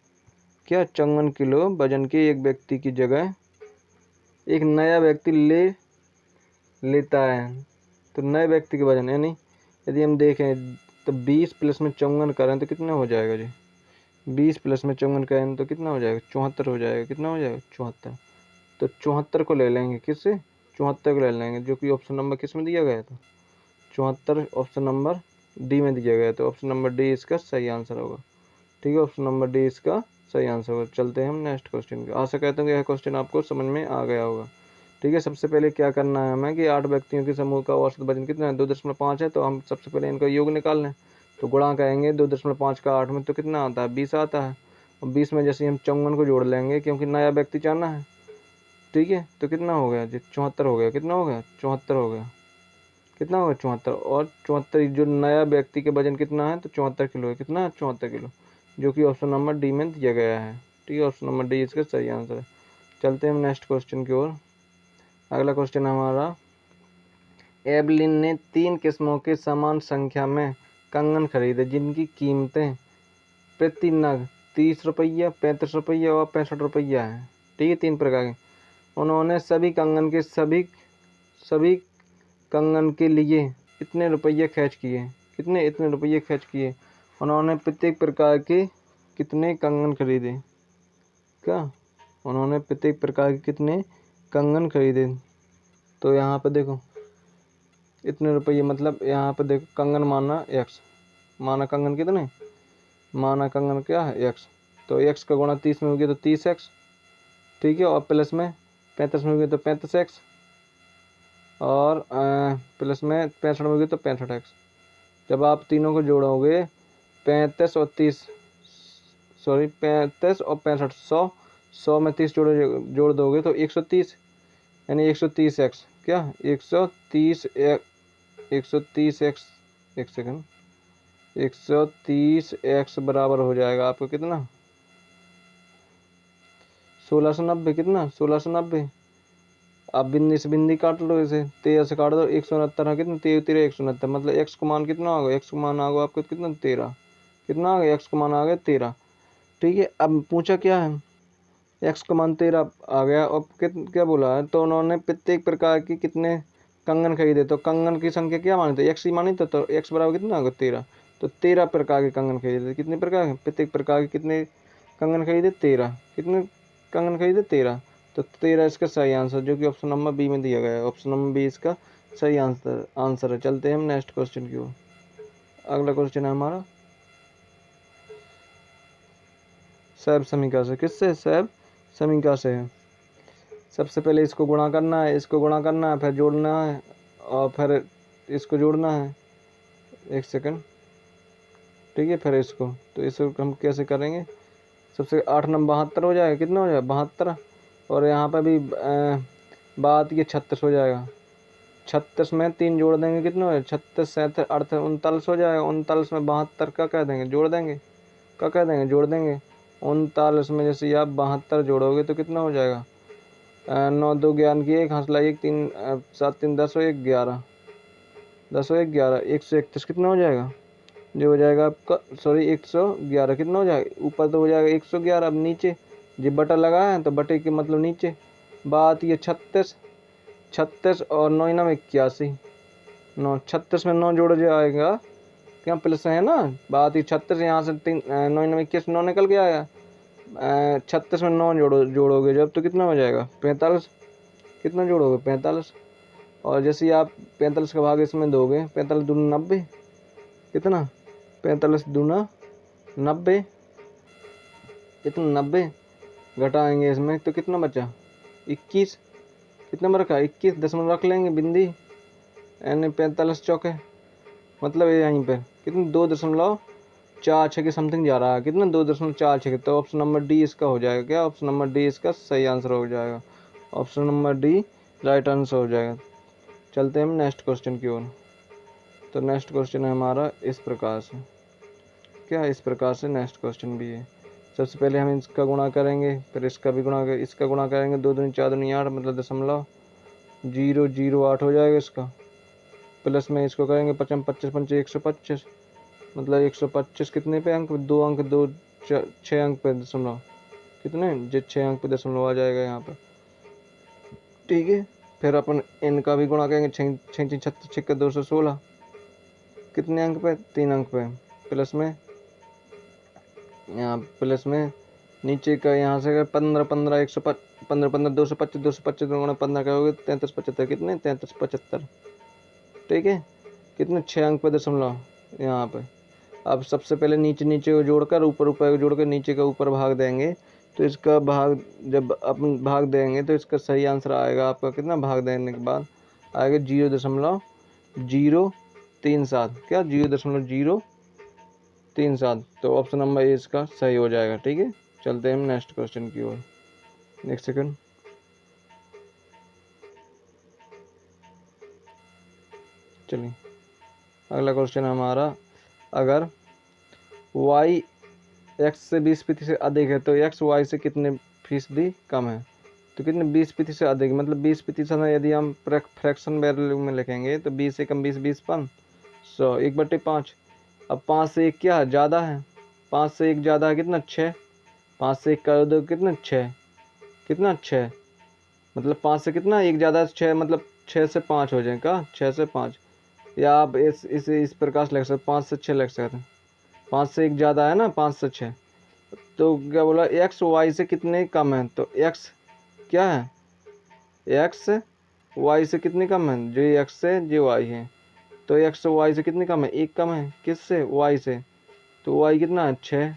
क्या 54 किलो वजन के एक व्यक्ति की जगह एक नया व्यक्ति लेता है, तो नए व्यक्ति के वजन यानी यदि हम देखें तो 20 प्लस में 54 करें तो कितना हो जाएगा जी, 20 प्लस में 54 करें तो कितना हो जाएगा, 74 हो जाएगा। कितना हो जाएगा, 74। तो 74 को ले लेंगे, किससे, 74 को ले लेंगे, जो कि ऑप्शन नंबर किस में दिया गया था, 74 ऑप्शन नंबर डी में दिया गया। तो ऑप्शन नंबर डी इसका सही आंसर होगा। ठीक है, ऑप्शन नंबर डी इसका सही आंसर होगा। चलते हैं हम नेक्स्ट क्वेश्चन की। आशा करता हूँ कि यह क्वेश्चन आपको समझ में आ गया होगा। ठीक है, सबसे पहले क्या करना है हमें कि 8 व्यक्तियों के समूह का औसत वजन कितना है, 2.5 है। तो हम सबसे पहले इनका योग निकाल लें। तो गुणा करेंगे 2.5 का 8 में तो कितना आता है, 20 आता है। और 20 में जैसे हम 54 को जोड़ लेंगे क्योंकि नया व्यक्ति चाहना है। ठीक है, तो कितना हो गया जी, 74 हो गया। कितना हो गया, 74 हो गया। कितना होगा, 74। और 74 जो नया व्यक्ति के वजन कितना है, तो 74 किलो है। कितना है, 74 किलो, जो कि ऑप्शन नंबर डी में दिया गया है। ठीक है, ऑप्शन नंबर डी इसका सही आंसर है। चलते हैं हम नेक्स्ट क्वेश्चन की ओर। अगला क्वेश्चन हमारा, एवलिन ने 3 किस्मों के समान संख्या में कंगन खरीदे जिनकी कीमतें प्रति नग 30 रुपया, 35 रुपया और 65 रुपया है। ठीक है, 3 प्रकार के। उन्होंने सभी कंगन के लिए इतने रुपये खर्च किए। इतने रुपये खर्च किए। उन्होंने प्रत्येक प्रकार के कितने कंगन खरीदे, क्या उन्होंने प्रत्येक प्रकार के कितने कंगन खरीदे। तो यहाँ पे देखो इतने रुपये, मतलब यहाँ पे देखो कंगन माना एक्स, माना कंगन कितने, माना कंगन क्या है, एक्स। तो एक्स का गुणा 30 में हो गया तो 30x। ठीक है, और प्लस में 35 में हो गया तो 35x, और प्लस में 65 में हो गया तो 65x। जब आप तीनों को जोड़ोगे 35 और 30, सॉरी 35 और 65, 100 में 30 जोड़ दोगे तो 130, यानी 130x। क्या 130, 130x, एक सेकंड, 130x बराबर हो जाएगा आपको कितना, 1690। कितना, 1690। आप बिंदी से बिंदी काट लो, इसे 13 से काट दो, 169 है। कितना, 13 169, मतलब x का मान कितना होगा, x का मान होगा आपको कितना, 13। कितना आ गया, x का मान आ गया 13। ठीक है, अब पूछा क्या है, x का मान 13 आ गया। और क्या बोला है, तो उन्होंने प्रत्येक प्रकार की कितने कंगन खरीदे। तो कंगन की संख्या क्या मानी थी, x ही मानी थी। तो x बराबर कितना होगा, 13। तो 13 प्रकार के कंगन खरीदे। कितने प्रकार के, प्रत्येक प्रकार के कितने कंगन खरीदे, 13। कितने कंगन खरीदे, 13। तो 13 इसका सही आंसर, जो कि ऑप्शन नंबर बी में दिया गया है। ऑप्शन नंबर बी इसका सही आंसर है। चलते हैं हम नेक्स्ट क्वेश्चन की ओर। अगला क्वेश्चन है हमारा सैब समीकरण से, किससे, सैब समीकरण से है। सबसे पहले इसको गुणा करना है, इसको गुणा करना है, फिर जोड़ना है, और फिर इसको जोड़ना है। एक सेकंड। ठीक है, फिर इसको, तो इसको हम कैसे करेंगे, सबसे 8 नंबर 72 हो जाएगा। कितना हो जाएगा, 72। और यहाँ पर भी बात ये 36 हो जाएगा। 36 में 3 जोड़ देंगे, कितना हो जाएगा, 36 37 38 39 हो जाएगा। 39 में 72 का कह देंगे, जोड़ देंगे, क्या कह देंगे, जोड़ देंगे। 39 में जैसे आप 72 जोड़ोगे तो कितना हो जाएगा, 9 2 11 की 1, हंसला 1 3 7 3 10 और 1 11, 10 और 1 11, 131। कितना हो जाएगा, जो हो जाएगा आपका, सॉरी 111। कितना हो जाएगा, ऊपर तो हो जाएगा 111। अब नीचे जब बटा लगा है तो बटे के मतलब नीचे। बात ये 36, 36 और 9 9 81, 9 36 में 9 जोड़ जाएगा, क्या प्लस है ना। बात ये 36 यहाँ से 3 9 9 21, 9 निकल के आया। 36 में 9 जोड़ोगे जब तो कितना हो जाएगा, 45। कितना जोड़ोगे, 45। और जैसे ही आप 45 का भाग इसमें दोगे, 45 दूना 90। कितना, 45 दूना 90, कितना 90। घटाएंगे इसमें तो कितना बचा, 21। कितना में रखा, 21 दशमलव रख लेंगे बिंदी, यानी 45 चौके, मतलब ये यहीं पर कितना 2.46 के समथिंग जा रहा है। कितना, 2.46। तो ऑप्शन नंबर डी इसका हो जाएगा, क्या ऑप्शन नंबर डी इसका सही आंसर हो जाएगा। Option number D right answer हो जाएगा। चलते हैं हम नेक्स्ट क्वेश्चन की ओर। तो नेक्स्ट क्वेश्चन है हमारा इस प्रकार से, क्या इस प्रकार से नेक्स्ट क्वेश्चन भी है। सबसे पहले हम इसका गुणा करेंगे, फिर इसका भी गुणा, इसका गुणा करेंगे, 2 दूनी 4 दूनी 8, मतलब दशमलव 008 हो जाएगा इसका। प्लस में इसको करेंगे 25 पंचे 125, मतलब 125 कितने पे अंक, 2 अंक, 2 6 अंक पे दशमलव, कितने जो 6 अंक पे दशमलव आ जाएगा यहाँ पे। ठीक है, फिर अपन इनका भी गुणा करेंगे, 6 6 36 6 216, कितने अंक पे, 3 अंक पे। प्लस में यहाँ प्लस में नीचे का यहाँ से 15 15 15 15 225 225 गुणा 15 करोगे 33 75, कितने 33 75। ठीक है, कितने 6 अंक पे दशमलव यहाँ पे। अब सबसे पहले नीचे नीचे को जोड़कर ऊपर ऊपर को जोड़कर नीचे का ऊपर भाग देंगे, तो इसका भाग जब अपन भाग देंगे तो इसका सही आंसर आएगा आपका कितना, भाग देने के बाद आएगा 0.037, क्या 0.037। तो ऑप्शन नंबर ए इसका सही हो जाएगा। ठीक है, चलते हैं हम नेक्स्ट क्वेश्चन की ओर। नेक्स्ट सेकंड, चलिए अगला क्वेश्चन हमारा, अगर y x से 20% से अधिक है तो x y से कितने फीसदी कम है। तो कितने 20% से अधिक, मतलब 20% है, यदि हम फ्रैक्शन वैल्यू में लिखेंगे तो 20 से कम 20 20 पन 100 1/5। अब 5 से 1 क्या ज़्यादा है, 5 से 1 ज़्यादा है कितना 6, 5 से 1 कर दो कितना 6, कितना 6, मतलब 5 से कितना 1 ज़्यादा है 6, मतलब 6 से 5 हो जाएगा, 6 से 5। या आप इस प्रकार से लिख सकते, 5 से 6 लिख सकते हैं, 5 से 1 ज़्यादा है ना, 5 से 6। तो क्या बोला, एक्स वाई से कितने कम है, तो एक्स क्या है, एक्स वाई से कितनी कम है, जो एक्स से जो वाई है। तो एक्स वाई से कितनी कम है, 1 कम है, किससे, वाई से। तो वाई कितना है 6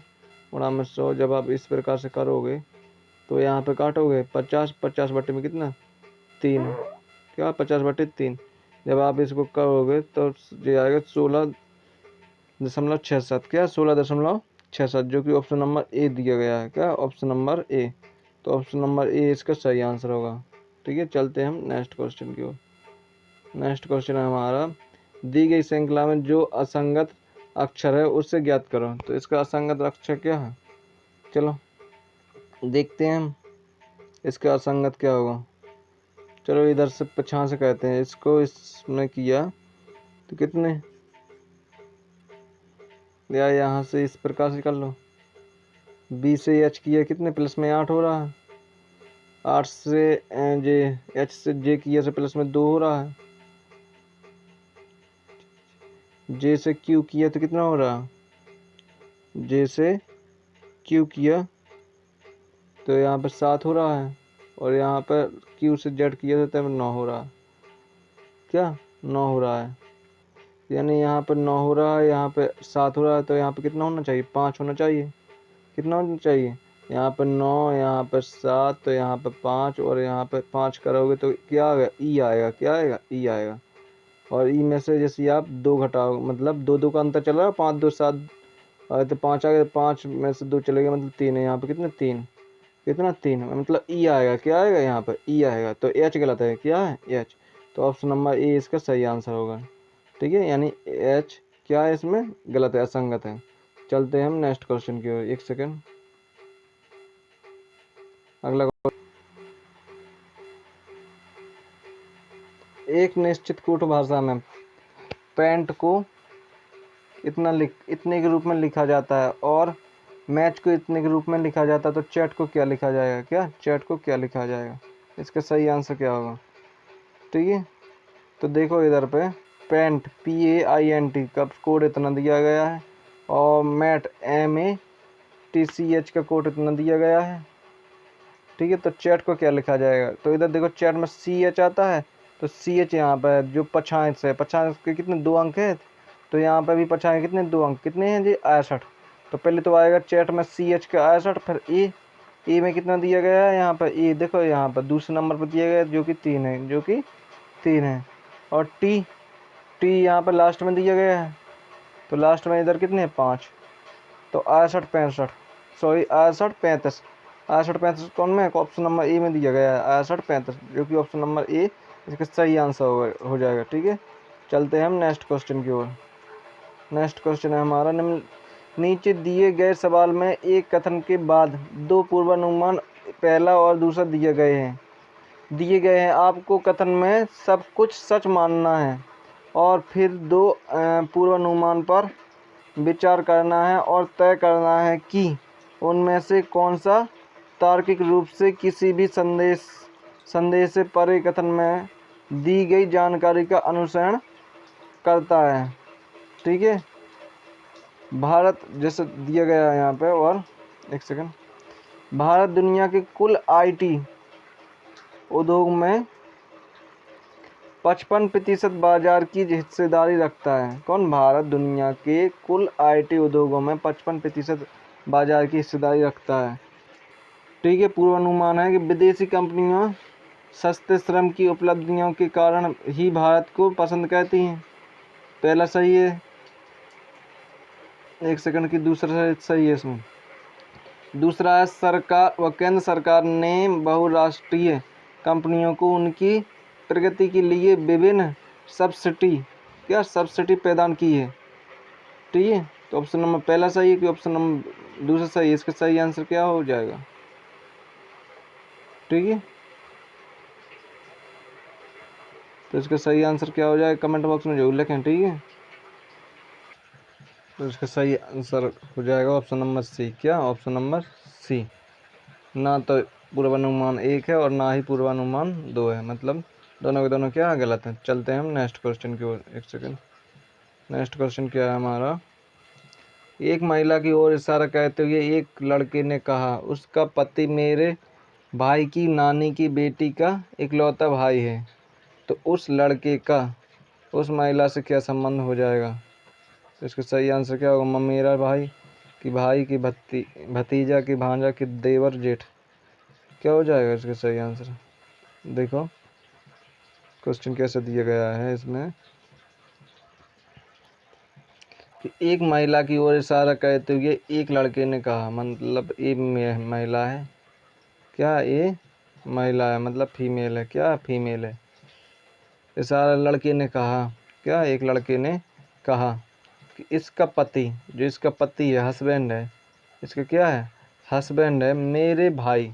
गुणा में 100। जब आप इस प्रकार से करोगे तो यहाँ पे काटोगे 50, 50 बटे में कितना 3, क्या 50/3। जब आप इसको करोगे तो ये आएगा 16.67, क्या 16.67, जो कि ऑप्शन नंबर ए दिया गया है, क्या ऑप्शन नंबर ए। तो ऑप्शन नंबर ए इसका सही आंसर होगा। ठीक है, चलते हैं हम नेक्स्ट क्वेश्चन की ओर। नेक्स्ट क्वेश्चन है हमारा, दी गई श्रृंखला में जो असंगत अक्षर है उससे ज्ञात करो। तो इसका असंगत अक्षर क्या है, चलो देखते हैं हम इसका असंगत क्या होगा। चलो इधर से पछाड़ से कहते हैं इसको, इसमें किया तो कितने, या यहाँ से इस प्रकार से कर लो, बी से एच किया कितने, प्लस में 8 हो रहा है, 8 से जे, एच से जे किया से प्लस में 2 हो रहा है, जे से क्यू किया तो कितना हो रहा है, जे से क्यू किया तो यहाँ पर 7 हो रहा है, और यहाँ पर क्यू से जेड किया तो तब 9 हो रहा है, क्या 9 हो रहा है। यानी यहाँ पर 9 हो रहा है, यहाँ पे 7 हो रहा है, तो यहाँ पे कितना होना चाहिए, 5 होना चाहिए, कितना होना चाहिए, यहाँ पर 9, यहाँ पर 7, तो यहाँ पर 5, और यहाँ पर 5 करोगे तो क्या आएगा, ई आएगा, क्या आएगा, ई आएगा। और ई में से जैसे आप 2 घटाओ, मतलब 2 2 का अंतर चल रहा है, 5 2 7, और तो 5 आ गया, 5 में से 2 चले गए, मतलब 3 है, यहाँ पे कितने 3, कितना 3, मतलब ई आएगा, क्या आएगा यहाँ पर ई आएगा। तो एच गलत है, क्या है एच। तो ऑप्शन नंबर ए इसका सही आंसर होगा। ठीक है, यानी एच क्या है इसमें गलत है, असंगत है। चलते हैं हम नेक्स्ट क्वेश्चन की ओर। एक सेकेंड, अगला, एक निश्चित कूट भाषा में पेंट को इतने के रूप में लिखा जाता है और मैच को इतने के रूप में लिखा जाता है, तो चैट को क्या लिखा जाएगा, क्या चैट को क्या लिखा जाएगा, इसका सही आंसर क्या होगा। ठीक है, तो देखो इधर पे पेंट PAINT का कोड इतना दिया गया है, और मैट MATCH का कोड इतना दिया गया है। ठीक है, तो चैट को क्या लिखा जाएगा, तो इधर देखो चैट में CH आता है, तो CH यहाँ पर जो 50 है, 50 के कितने 2 अंक है, तो यहाँ पर भी 50 कितने 2 अंक, कितने हैं जी 68। तो पहले तो आएगा चैट में CH का 68, फिर ए में कितना दिया गया है, यहाँ पर ए देखो, यहाँ पर दूसरे नंबर पर दिया गया है जो कि 3 है, जो कि 3 है। और टी यहाँ पर लास्ट में दिया गया है, तो लास्ट में इधर कितने 5, तो 68 65, सॉरी 68 35, 68 35 कौन में, ऑप्शन नंबर ए में दिया गया है 68 35, जो कि ऑप्शन नंबर ए इसका सही आंसर हो जाएगा। ठीक है, चलते हैं हम नेक्स्ट क्वेश्चन की ओर। नेक्स्ट क्वेश्चन है हमारा, नीचे दिए गए सवाल में एक कथन के बाद 2 पूर्वानुमान पहला और दूसरा दिए गए हैं, दिए गए हैं। आपको कथन में सब कुछ सच मानना है और फिर दो पूर्वानुमान पर विचार करना है और तय करना है कि उनमें से कौन सा तार्किक रूप से किसी भी संदेश से परे कथन में दी गई जानकारी का अनुसरण करता है। ठीक है, भारत जैसे दिया गया है यहाँ पे, और एक सेकंड, भारत दुनिया के कुल आईटी उद्योग में 55% बाजार की हिस्सेदारी रखता है। कौन? भारत दुनिया के कुल आईटी उद्योगों में 55% बाजार की हिस्सेदारी रखता है। ठीक है, पूर्वानुमान है कि विदेशी कंपनियां सस्ते श्रम की उपलब्धियों के कारण ही भारत को पसंद करती हैं। पहला सही है। एक सेकंड की दूसरा सही है इसमें। दूसरा है सरकार व केंद्र सरकार ने बहुराष्ट्रीय कंपनियों को उनकी प्रगति के लिए विभिन्न सब्सिडी प्रदान की है। ठीक है, तो ऑप्शन नंबर पहला सही है कि ऑप्शन नंबर दूसरा सही है? इसका सही आंसर क्या हो जाएगा? ठीक है, तो इसका सही आंसर क्या हो जाएगा कमेंट बॉक्स में जरूर लिखें। ठीक है, तो इसका सही आंसर हो जाएगा ऑप्शन नंबर सी। क्या? Option number C. ना तो पूर्वानुमान 1 है और ना ही पूर्वानुमान 2 है, मतलब दोनों के दोनों क्या गलत हैं। चलते हैं हम नेक्स्ट क्वेश्चन की ओर। एक सेकंड, नेक्स्ट क्वेश्चन क्या है हमारा? एक महिला की ओर इशारा करते हुए एक लड़के ने कहा, उसका पति मेरे भाई की नानी की बेटी का इकलौता भाई है। तो उस लड़के का उस महिला से क्या संबंध हो जाएगा? तो इसका सही आंसर क्या होगा? मेरा भाई की भतीजा की भांजा की देवर जेठ। क्या हो जाएगा इसका सही आंसर? देखो क्वेश्चन कैसे दिया गया है इसमें कि एक महिला की ओर इशारा करते हुए एक लड़के ने कहा, मतलब ये महिला है। क्या ये महिला है? मतलब फीमेल है। क्या? फीमेल है। इशारा लड़के ने कहा, क्या? एक लड़के ने कहा कि इसका पति, जो इसका पति है, हस्बैंड है, इसका क्या है? हस्बैंड है, मेरे भाई,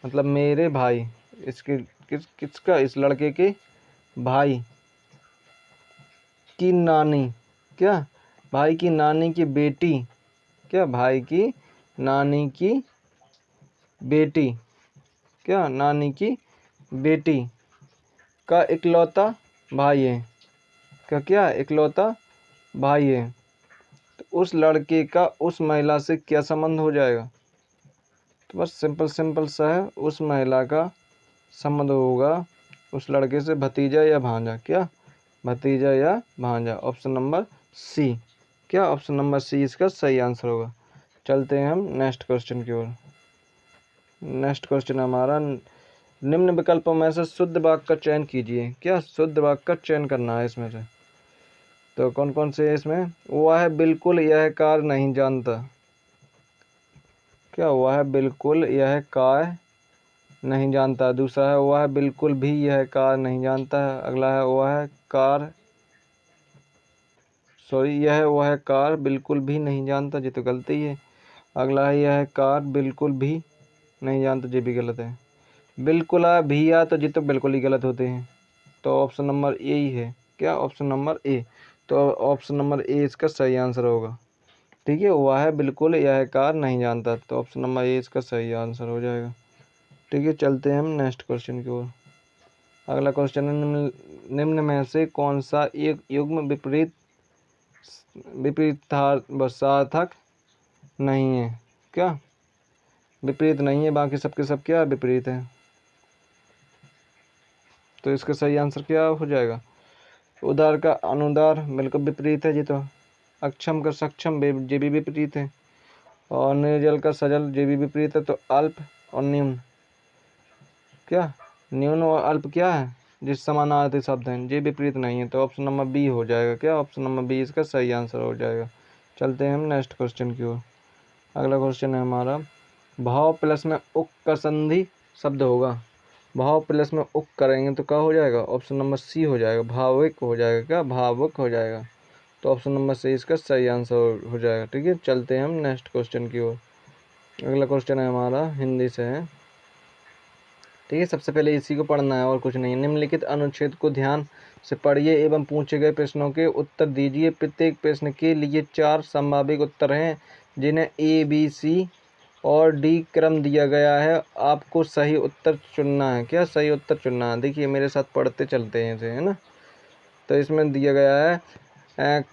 मतलब मेरे भाई, इसके किसका? इस लड़के के भाई की नानी, क्या? भाई की नानी की बेटी, क्या? भाई की नानी की बेटी, क्या? नानी की बेटी का इकलौता भाई है। क्या? इकलौता भाई है। तो उस लड़के का उस महिला से क्या संबंध हो जाएगा? तो बस सिंपल सा है, उस महिला का संबंध होगा उस लड़के से भतीजा या भांजा। क्या? भतीजा या भांजा। Option number C. क्या? ऑप्शन नंबर सी इसका सही आंसर होगा। चलते हैं हम नेक्स्ट क्वेश्चन की ओर। नेक्स्ट क्वेश्चन हमारा, निम्न विकल्पों में से शुद्ध वाक्य का चयन कीजिए। क्या? शुद्ध वाक्य का चयन करना है इसमें से। तो कौन कौन से है इसमें? वह बिल्कुल यह कार्य नहीं जानता। क्या? वह बिल्कुल यह कार्य नहीं जानता। दूसरा है वह बिल्कुल भी यह कार्य नहीं जानता है। अगला है वह कार बिल्कुल भी नहीं जानता, ये तो गलती है। अगला है यह कार बिल्कुल भी नहीं जानता, ये भी गलत है। बिल्कुल आ भी आ तो ये तो बिल्कुल ही गलत होते हैं। तो ऑप्शन नंबर ए ही है। क्या? Option number A. तो ऑप्शन नंबर ए इसका सही आंसर होगा। ठीक है, वह बिल्कुल यह कार नहीं जानता, तो ऑप्शन नंबर ए इसका सही आंसर हो जाएगा। ठीक है, चलते हैं हम नेक्स्ट क्वेश्चन की ओर। अगला क्वेश्चन है, निम्न में से कौन सा एक युग्म विपरीतार्थक नहीं है? क्या? विपरीत नहीं है, बाकी सबके सब क्या विपरीत है। तो इसका सही आंसर क्या हो जाएगा? उदार का अनुदार बिल्कुल विपरीत है जी। तो अक्षम का सक्षम ये भी विपरीत है, और निर्जल का सजल ये भी विपरीत है। तो अल्प और न्यून, क्या? न्यून और अल्प क्या है? जिस समानार्थी शब्द हैं, ये विपरीत नहीं है। तो ऑप्शन नंबर बी हो जाएगा। क्या? ऑप्शन नंबर बी इसका सही आंसर हो जाएगा। चलते हैं हम नेक्स्ट क्वेश्चन की ओर। अगला क्वेश्चन है हमारा, भाव प्लस में उक का संधि शब्द होगा। भाव प्लस में उक करेंगे तो क्या हो जाएगा? ऑप्शन नंबर सी हो जाएगा, भावुक हो जाएगा। क्या? भावुक हो जाएगा। तो ऑप्शन नंबर सी इसका सही आंसर हो जाएगा। ठीक है, चलते हैं हम नेक्स्ट क्वेश्चन की ओर। अगला क्वेश्चन है हमारा, हिंदी से है। ठीक है, सबसे पहले इसी को पढ़ना है और कुछ नहीं। निम्नलिखित अनुच्छेद को ध्यान से पढ़िए एवं पूछे गए प्रश्नों के उत्तर दीजिए। प्रत्येक प्रश्न के लिए 4 संभावित उत्तर हैं जिन्हें A, B, C और D क्रम दिया गया है। आपको सही उत्तर चुनना है। क्या सही उत्तर चुनना है? देखिए मेरे साथ पढ़ते चलते हैं इसे, है ना। तो इसमें दिया गया है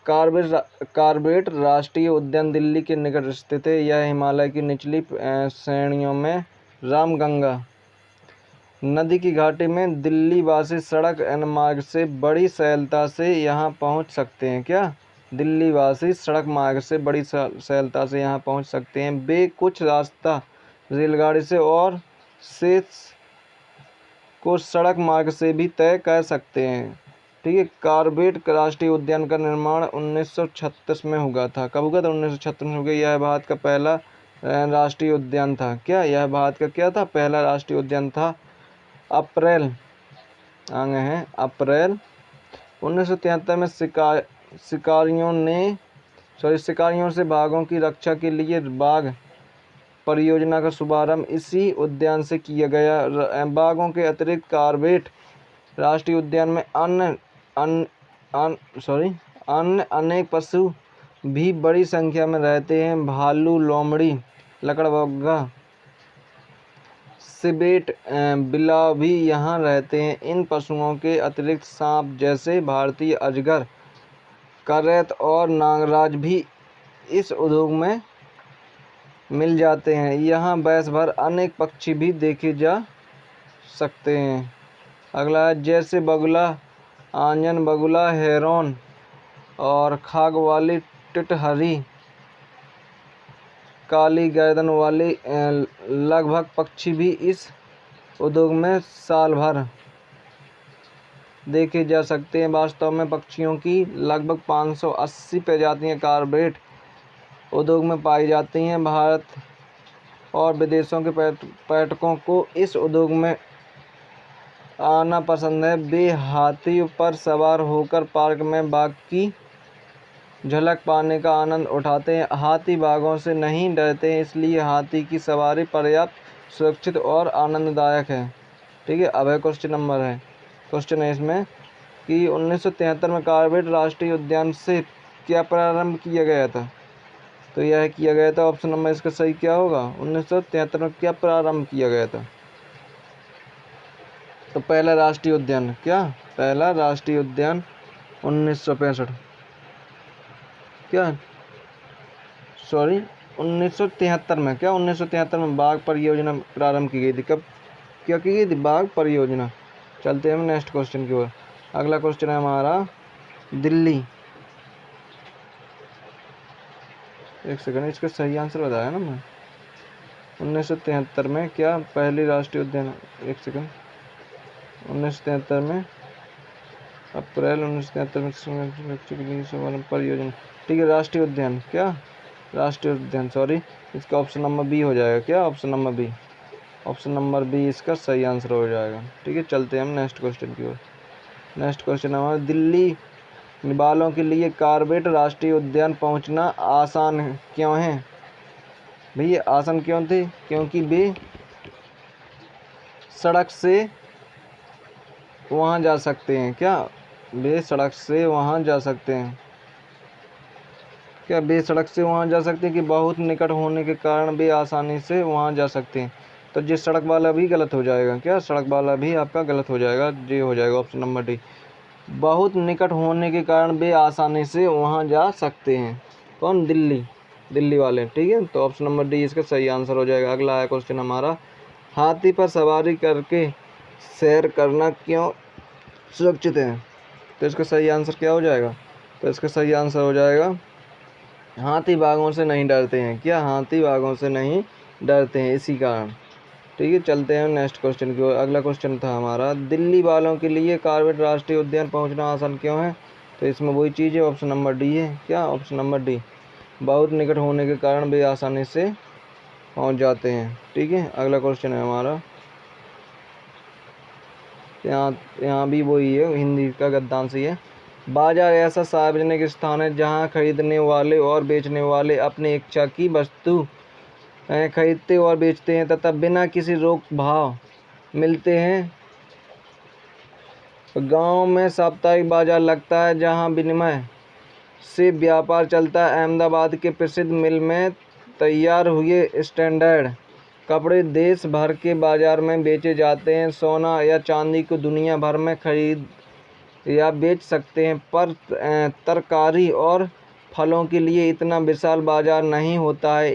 कॉर्बेट राष्ट्रीय उद्यान दिल्ली के निकट स्थित है। यह हिमालय की निचली श्रेणियों में रामगंगा नदी की घाटी में दिल्ली वासी सड़क मार्ग से बड़ी सहजता से यहाँ पहुँच सकते हैं। क्या दिल्ली वासी सड़क मार्ग से बड़ी सहजता से यहाँ पहुँच सकते हैं। वे कुछ रास्ता रेलगाड़ी से और शेष को सड़क मार्ग से भी तय कर सकते हैं। ठीक है, कॉर्बेट राष्ट्रीय उद्यान का निर्माण 1936 में हुआ था। कब हुआ था? 1936 में हो गया। यह भारत का पहला राष्ट्रीय उद्यान था। क्या यह भारत का क्या था? पहला राष्ट्रीय उद्यान था। अप्रैल 1973 में शिकारियों से बाघों की रक्षा के लिए बाघ परियोजना का शुभारंभ इसी उद्यान से किया गया। बाघों के अतिरिक्त कॉर्बेट राष्ट्रीय उद्यान में अन्य अनेक पशु भी बड़ी संख्या में रहते हैं। भालू, लोमड़ी, लकड़बग्घा, सिबेट, बिलाव भी यहाँ रहते हैं। इन पशुओं के अतिरिक्त सांप जैसे भारतीय अजगर, करैत और नागराज भी इस उद्यान में मिल जाते हैं। यहाँ वर्ष भर अनेक पक्षी भी देखे जा सकते हैं। अगला है जैसे बगुला, आंजन बगुला, हेरोन और खाग वाली टिटहरी, काली गर्दन वाले लगभग पक्षी भी इस उद्यान में साल भर देखे जा सकते हैं। वास्तव में पक्षियों की लगभग 580 प्रजातियां कॉर्बेट उद्यान में पाई जाती हैं। भारत और विदेशों के पर्यटकों को इस उद्यान में आना पसंद है। वे हाथी पर सवार होकर पार्क में बाघ की झलक पाने का आनंद उठाते हैं। हाथी बाघों से नहीं डरते हैं, इसलिए हाथी की सवारी पर्याप्त सुरक्षित और आनंददायक है। ठीक है, अब है क्वेश्चन है इसमें कि 1973 में कॉर्बेट राष्ट्रीय उद्यान से क्या प्रारंभ किया गया था? तो यह किया गया था, ऑप्शन नंबर इसका सही क्या होगा? 1973 में क्या प्रारंभ किया गया था? तो पहला राष्ट्रीय उद्यान, क्या पहला राष्ट्रीय उद्यान 1965 1973 में। क्या 1973 में बाघ परियोजना प्रारंभ की गई थी? कब क्या की गई थी? बाघ परियोजना। चलते हैं हम नेक्स्ट क्वेश्चन की ओर। अगला क्वेश्चन है हमारा दिल्ली। एक सेकंड, इसका सही आंसर बताया ना मैं। 1973 में क्या पहली राष्ट्रीय उद्यान, एक सेकंड, 1973 में अप्रैल 1973 में परियोजना। ठीक है, राष्ट्रीय उद्यान, क्या राष्ट्रीय उद्यान, सॉरी, इसका ऑप्शन नंबर बी हो जाएगा। क्या ऑप्शन नंबर बी इसका सही आंसर हो जाएगा। ठीक है, चलते हैं हम नेक्स्ट क्वेश्चन की ओर। नेक्स्ट क्वेश्चन हमारा दिल्ली वालों के लिए कॉर्बेट राष्ट्रीय उद्यान पहुंचना आसान क्यों है? भैया आसान क्यों थे? क्योंकि वे सड़क से वहां जा सकते हैं। क्या वे सड़क से वहां जा सकते हैं? क्या वे सड़क से वहां जा सकते हैं कि बहुत निकट होने के कारण वे आसानी से वहां जा सकते हैं? तो जिस सड़क वाला भी गलत हो जाएगा। क्या सड़क वाला भी आपका गलत हो जाएगा, ये हो जाएगा ऑप्शन नंबर डी। बहुत निकट होने के कारण वे आसानी से वहां जा सकते हैं। कौन? दिल्ली वाले। ठीक है, तो ऑप्शन नंबर डी इसका सही आंसर हो जाएगा। अगला है क्वेश्चन हमारा, हाथी पर सवारी करके सैर करना क्यों सुरक्षित है? तो इसका सही आंसर क्या हो जाएगा? तो इसका सही आंसर हो जाएगा हाथी बाघों से नहीं डरते हैं। क्या हाथी बाघों से नहीं डरते हैं, इसी कारण। ठीक है, चलते हैं नेक्स्ट क्वेश्चन की ओर। अगला क्वेश्चन था हमारा, दिल्ली वालों के लिए कॉर्बेट राष्ट्रीय उद्यान पहुंचना आसान क्यों है? तो इसमें वही चीज़ है, ऑप्शन नंबर डी है। क्या ऑप्शन नंबर डी, बहुत निकट होने के कारण वे आसानी से पहुंच जाते हैं। ठीक है, अगला क्वेश्चन है हमारा, यहाँ भी वही है, हिंदी का गद्दांश ही है। बाजार ऐसा सार्वजनिक स्थान है जहाँ खरीदने वाले और बेचने वाले अपनी इच्छा की वस्तु खरीदते और बेचते हैं तथा बिना किसी रोक भाव मिलते हैं। गांव में साप्ताहिक बाजार लगता है जहां विनिमय से व्यापार चलता है। अहमदाबाद के प्रसिद्ध मिल में तैयार हुए स्टैंडर्ड कपड़े देश भर के बाजार में बेचे जाते हैं। सोना या चांदी को दुनिया भर में खरीद या बेच सकते हैं, पर तरकारी और फलों के लिए इतना विशाल बाजार नहीं होता है।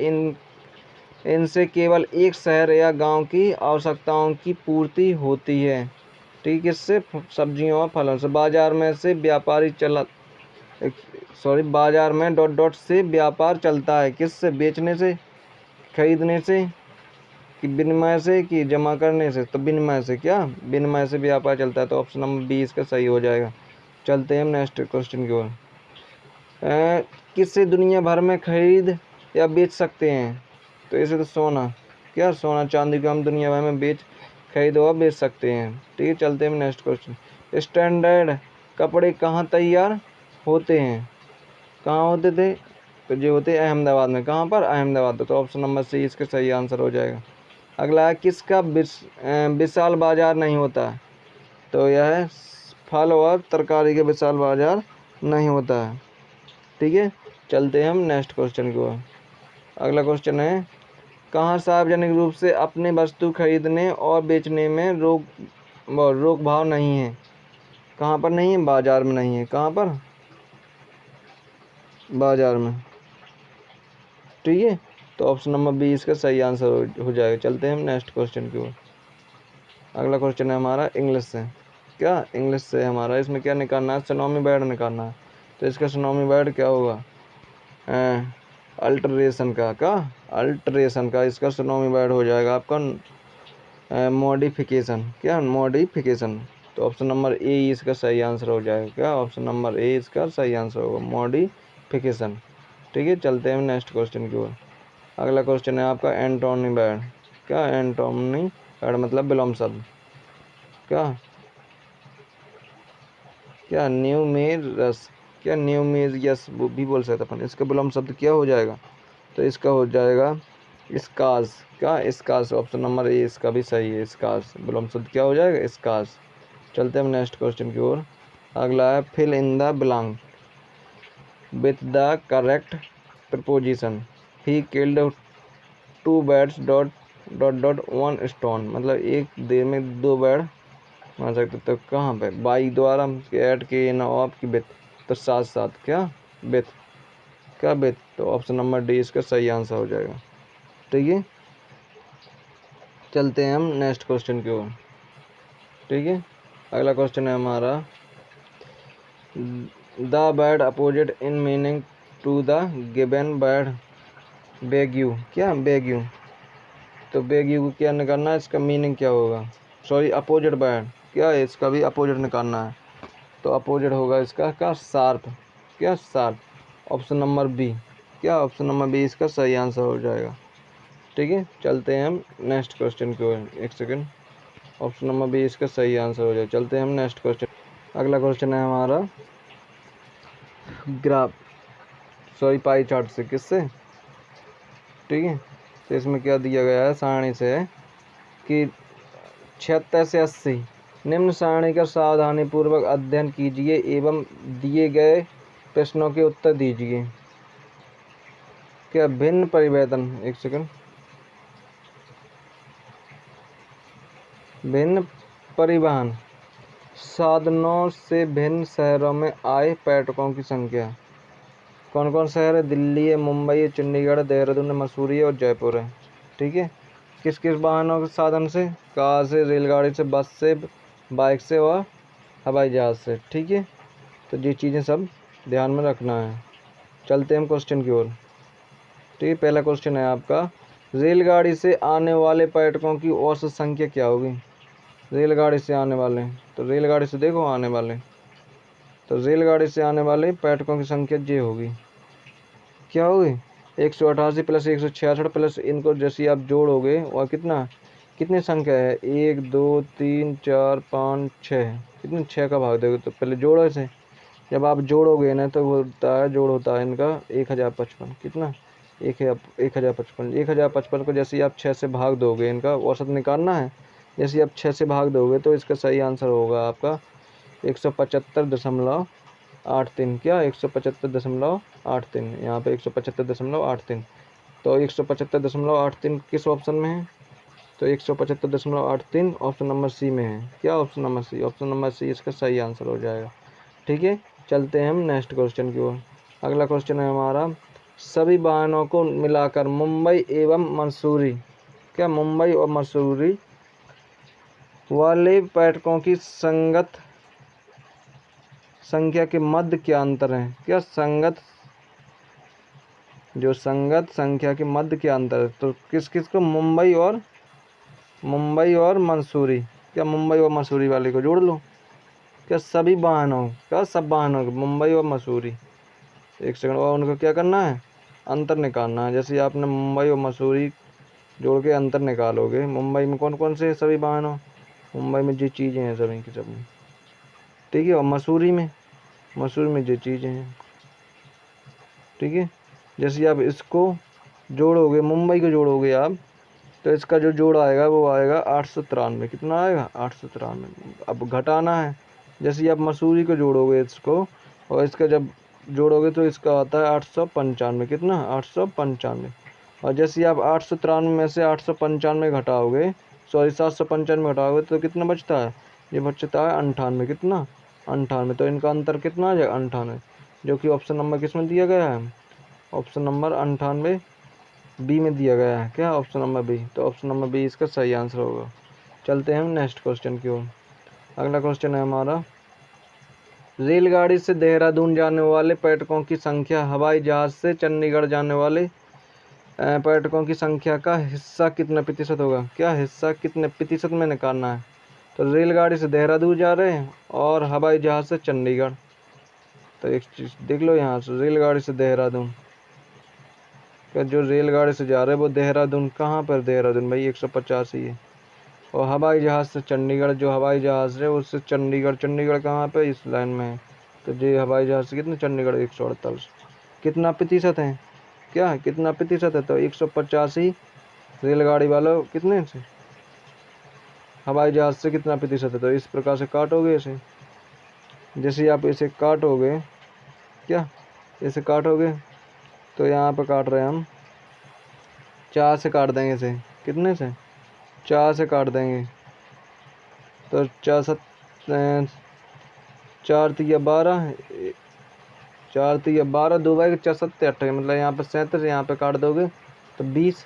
इनसे केवल एक शहर या गांव की आवश्यकताओं की पूर्ति होती है। ठीक, इससे सब्जियों और फलों से बाजार में से व्यापारी चला बाजार में डॉट डॉट से व्यापार चलता है। किससे? बेचने से, खरीदने से, कि विनिमय से, कि जमा करने से? तो विनिमय से। क्या? विनिमय से व्यापार चलता है। तो ऑप्शन नंबर 20 इसका सही हो जाएगा। चलते हैं हम नेक्स्ट क्वेश्चन की ओर। किससे दुनिया भर में खरीद या बेच सकते हैं? तो इसे तो सोना, क्या सोना चांदी को हम दुनिया भर में खरीद और बेच सकते हैं। ठीक है, चलते हैं नेक्स्ट क्वेश्चन। स्टैंडर्ड कपड़े कहाँ तैयार होते हैं? कहाँ होते थे? तो जो होते हैं अहमदाबाद में। कहाँ पर? अहमदाबाद। तो ऑप्शन नंबर सी इसका सही आंसर हो जाएगा। अगला है किसका विशाल बाजार नहीं होता? तो यह है फल और तरकारी के विशाल बाजार नहीं होता है। ठीक है, चलते हैं हम नेक्स्ट क्वेश्चन की ओर। अगला क्वेश्चन है कहाँ सार्वजनिक रूप से अपनी वस्तु खरीदने और बेचने में रोक भाव नहीं है? कहाँ पर नहीं है? बाजार में नहीं है। कहाँ पर? बाजार में। ठीक है, तो ऑप्शन नंबर 20 इसका सही आंसर हो जाएगा। चलते हैं हम नेक्स्ट क्वेश्चन की ओर। अगला क्वेश्चन है हमारा इंग्लिश से। क्या? इंग्लिश से हमारा इसमें क्या निकालना है? सिनोमी वर्ड निकालना है। तो इसका सिनोमी वर्ड क्या होगा? अल्टरेशन का अल्टरेशन का इसका सिनोमी वर्ड हो जाएगा आपका मॉडिफिकेशन। क्या? मॉडिफिकेशन। तो ऑप्शन नंबर ए इसका सही आंसर हो जाएगा। क्या? ऑप्शन नंबर ए इसका सही आंसर होगा, मॉडिफिकेशन। ठीक है, चलते हैं नेक्स्ट क्वेश्चन की ओर। अगला क्वेश्चन है आपका एंटोनी वर्ड। क्या? एंटोनी वर्ड मतलब विलोम शब्द। क्या? क्या? न्यूमेरस, क्या न्यूमेरियस वो भी बोल सकते अपन। इसका विलोम शब्द क्या हो जाएगा? तो इसका हो जाएगा स्कार्स। क्या? स्कार्स। ऑप्शन नंबर ए इसका भी सही है, स्कार्स। विलोम शब्द क्या हो जाएगा? स्कार्स। चलते हैं हम नेक्स्ट क्वेश्चन की ओर। अगला है fill in the blank with the correct preposition. He killed 2 birds dot dot dot 1 stone। मतलब एक देर में 2 bird मार सकते। तो कहाँ पे? बाई द्वारा, एट के, ना ऑफ की, विथ। तो साथ साथ। क्या? विथ। क्या? विथ। तो ऑप्शन नंबर डी इसका सही आंसर हो जाएगा। ठीक है, चलते हैं हम नेक्स्ट क्वेश्चन की ओर। ठीक है, अगला क्वेश्चन है हमारा the word opposite in meaning to the given word बेग्यू। क्या? बेग्यू। तो बेग्यू को क्या निकालना है? इसका मीनिंग क्या होगा? Sorry, opposite word. क्या है? इसका भी अपोजिट निकालना है। तो अपोजिट होगा इसका शार्प। क्या? शार्प। Option number B. क्या? ऑप्शन नंबर बी इसका सही आंसर हो जाएगा। ठीक है, चलते हैं हम नेक्स्ट क्वेश्चन की ओर। एक सेकेंड, ऑप्शन नंबर बी इसका सही आंसर हो जाएगा। चलते हैं हम नेक्स्ट क्वेश्चन। अगला क्वेश्चन है हमारा ग्राफ, सॉरी पाई चार्ट से। किससे? ठीक है, तो इसमें क्या दिया गया है? सारणी से है कि 76 से 80 निम्न सारणी का सावधानी पूर्वक अध्ययन कीजिए एवं दिए गए प्रश्नों के उत्तर दीजिए। क्या? भिन्न परिवर्तन, एक सेकंड, भिन्न परिवहन साधनों से भिन्न शहरों में आए पर्यटकों की संख्या। कौन कौन शहर है? दिल्ली है, मुंबई है, चंडीगढ़, देहरादून है, मसूरी है और जयपुर है। ठीक है, किस किस वाहनों के साधन से? कार से, रेलगाड़ी से, बस से, बाइक से और हवाई जहाज़ से। ठीक है, तो ये चीज़ें सब ध्यान में रखना है। चलते हैं हम क्वेश्चन की ओर। ठीक है, पहला क्वेश्चन है आपका रेलगाड़ी से आने वाले पर्यटकों की औसत संख्या क्या होगी? रेलगाड़ी से आने वाले, तो रेलगाड़ी से देखो आने वाले, तो रेलगाड़ी से आने वाले पर्यटकों की संख्या ये होगी। क्या होगी? 188 प्लस 166 प्लस इनको जैसे आप जोड़ोगे और कितनी संख्या है? 1 2 3 4 5 6, कितने? 6 का भाग दोगे तो पहले जोड़ो इसे। जब आप जोड़ोगे ना तो जोड़ होता है इनका 1055। कितना? 1055। 1055 को जैसे ही आप 6 से भाग दोगे, इनका औसत निकालना है, जैसे आप 6 से भाग दोगे तो इसका सही आंसर होगा आपका 175.83। क्या 175.83, यहाँ पे 175.83। तो 175.83 किस ऑप्शन में है? तो 175.83 ऑप्शन नंबर सी में है। क्या option number C? Option number C इसका सही आंसर हो जाएगा। ठीक है, चलते हैं हम नेक्स्ट क्वेश्चन की ओर। अगला क्वेश्चन है हमारा, सभी वाहनों को मिलाकर मुंबई एवं मसूरी, क्या मुंबई और मसूरी वाले पर्यटकों की संगत संख्या के मध्य क्या अंतर है? क्या संगत संख्या के मध्य क्या अंतर है? तो किस किस को? मुंबई और मंसूरी। क्या मुंबई और मसूरी वाले को जोड़ लो? क्या सभी वाहनों का, सब वाहनों का, मुंबई और मसूरी। एक सेकंड, और उनको क्या करना है? अंतर निकालना है। जैसे आपने मुंबई और मसूरी जोड़ के अंतर निकालोगे, मुंबई में कौन कौन से सभी वाहनों? मुंबई में जो चीज़ें हैं सभी की सभी, ठीक है, और मसूरी में जो चीज़ें हैं, ठीक है। जैसे आप इसको जोड़ोगे, मुंबई को जोड़ोगे आप, तो इसका जो जोड़ आएगा वो आएगा 893। कितना आएगा? 893। अब घटाना है। जैसे आप मसूरी को जोड़ोगे इसको, और इसका जब जोड़ोगे तो इसका आता है 895। कितना? 895। और जैसे आप 893 में से 895 घटाओगे, सॉरी 795 घटाओगे तो कितना बचता है? ये बचता है 98। कितना? 98। तो इनका अंतर कितना आ जाएगा? 98, जो कि ऑप्शन नंबर किस में दिया गया है? ऑप्शन नंबर 98 बी में दिया गया है। क्या? Option number B. तो ऑप्शन नंबर बी इसका सही आंसर होगा। चलते हैं हम नेक्स्ट क्वेश्चन की ओर। अगला क्वेश्चन है हमारा, रेलगाड़ी से देहरादून जाने वाले पर्यटकों की संख्या हवाई जहाज से चंडीगढ़ जाने वाले पर्यटकों की संख्या का हिस्सा कितना प्रतिशत होगा? क्या हिस्सा कितने प्रतिशत में निकालना है? तो रेलगाड़ी से देहरादून जा रहे हैं और हवाई जहाज से चंडीगढ़। तो एक चीज़ देख लो, यहाँ से रेलगाड़ी से देहरादून, क्या जो रेलगाड़ी से जा रहे हैं वो देहरादून, कहाँ पर देहरादून भाई? 185 ही है। और हवाई जहाज़ से चंडीगढ़, जो हवाई जहाज़ है उससे चंडीगढ़, चंडीगढ़ कहाँ पे? इस लाइन में है। तो जो हवाई जहाज़ से कितने? चंडीगढ़ 148। कितना प्रतिशत है? क्या कितना प्रतिशत है? तो 185 रेलगाड़ी वालों कितने से, हवाई जहाज़ से कितना प्रतिशत है? तो इस प्रकार से काटोगे इसे। जैसे आप इसे काटोगे, क्या इसे काटोगे, तो यहाँ पर काट रहे हैं हम 4 से काट देंगे इसे। कितने से? 4 से काट देंगे। तो 4 तिया 12, 4 तिया 12, 2 बाई 4 7 8, मतलब यहाँ पर 37, यहाँ पे काट दोगे तो 20,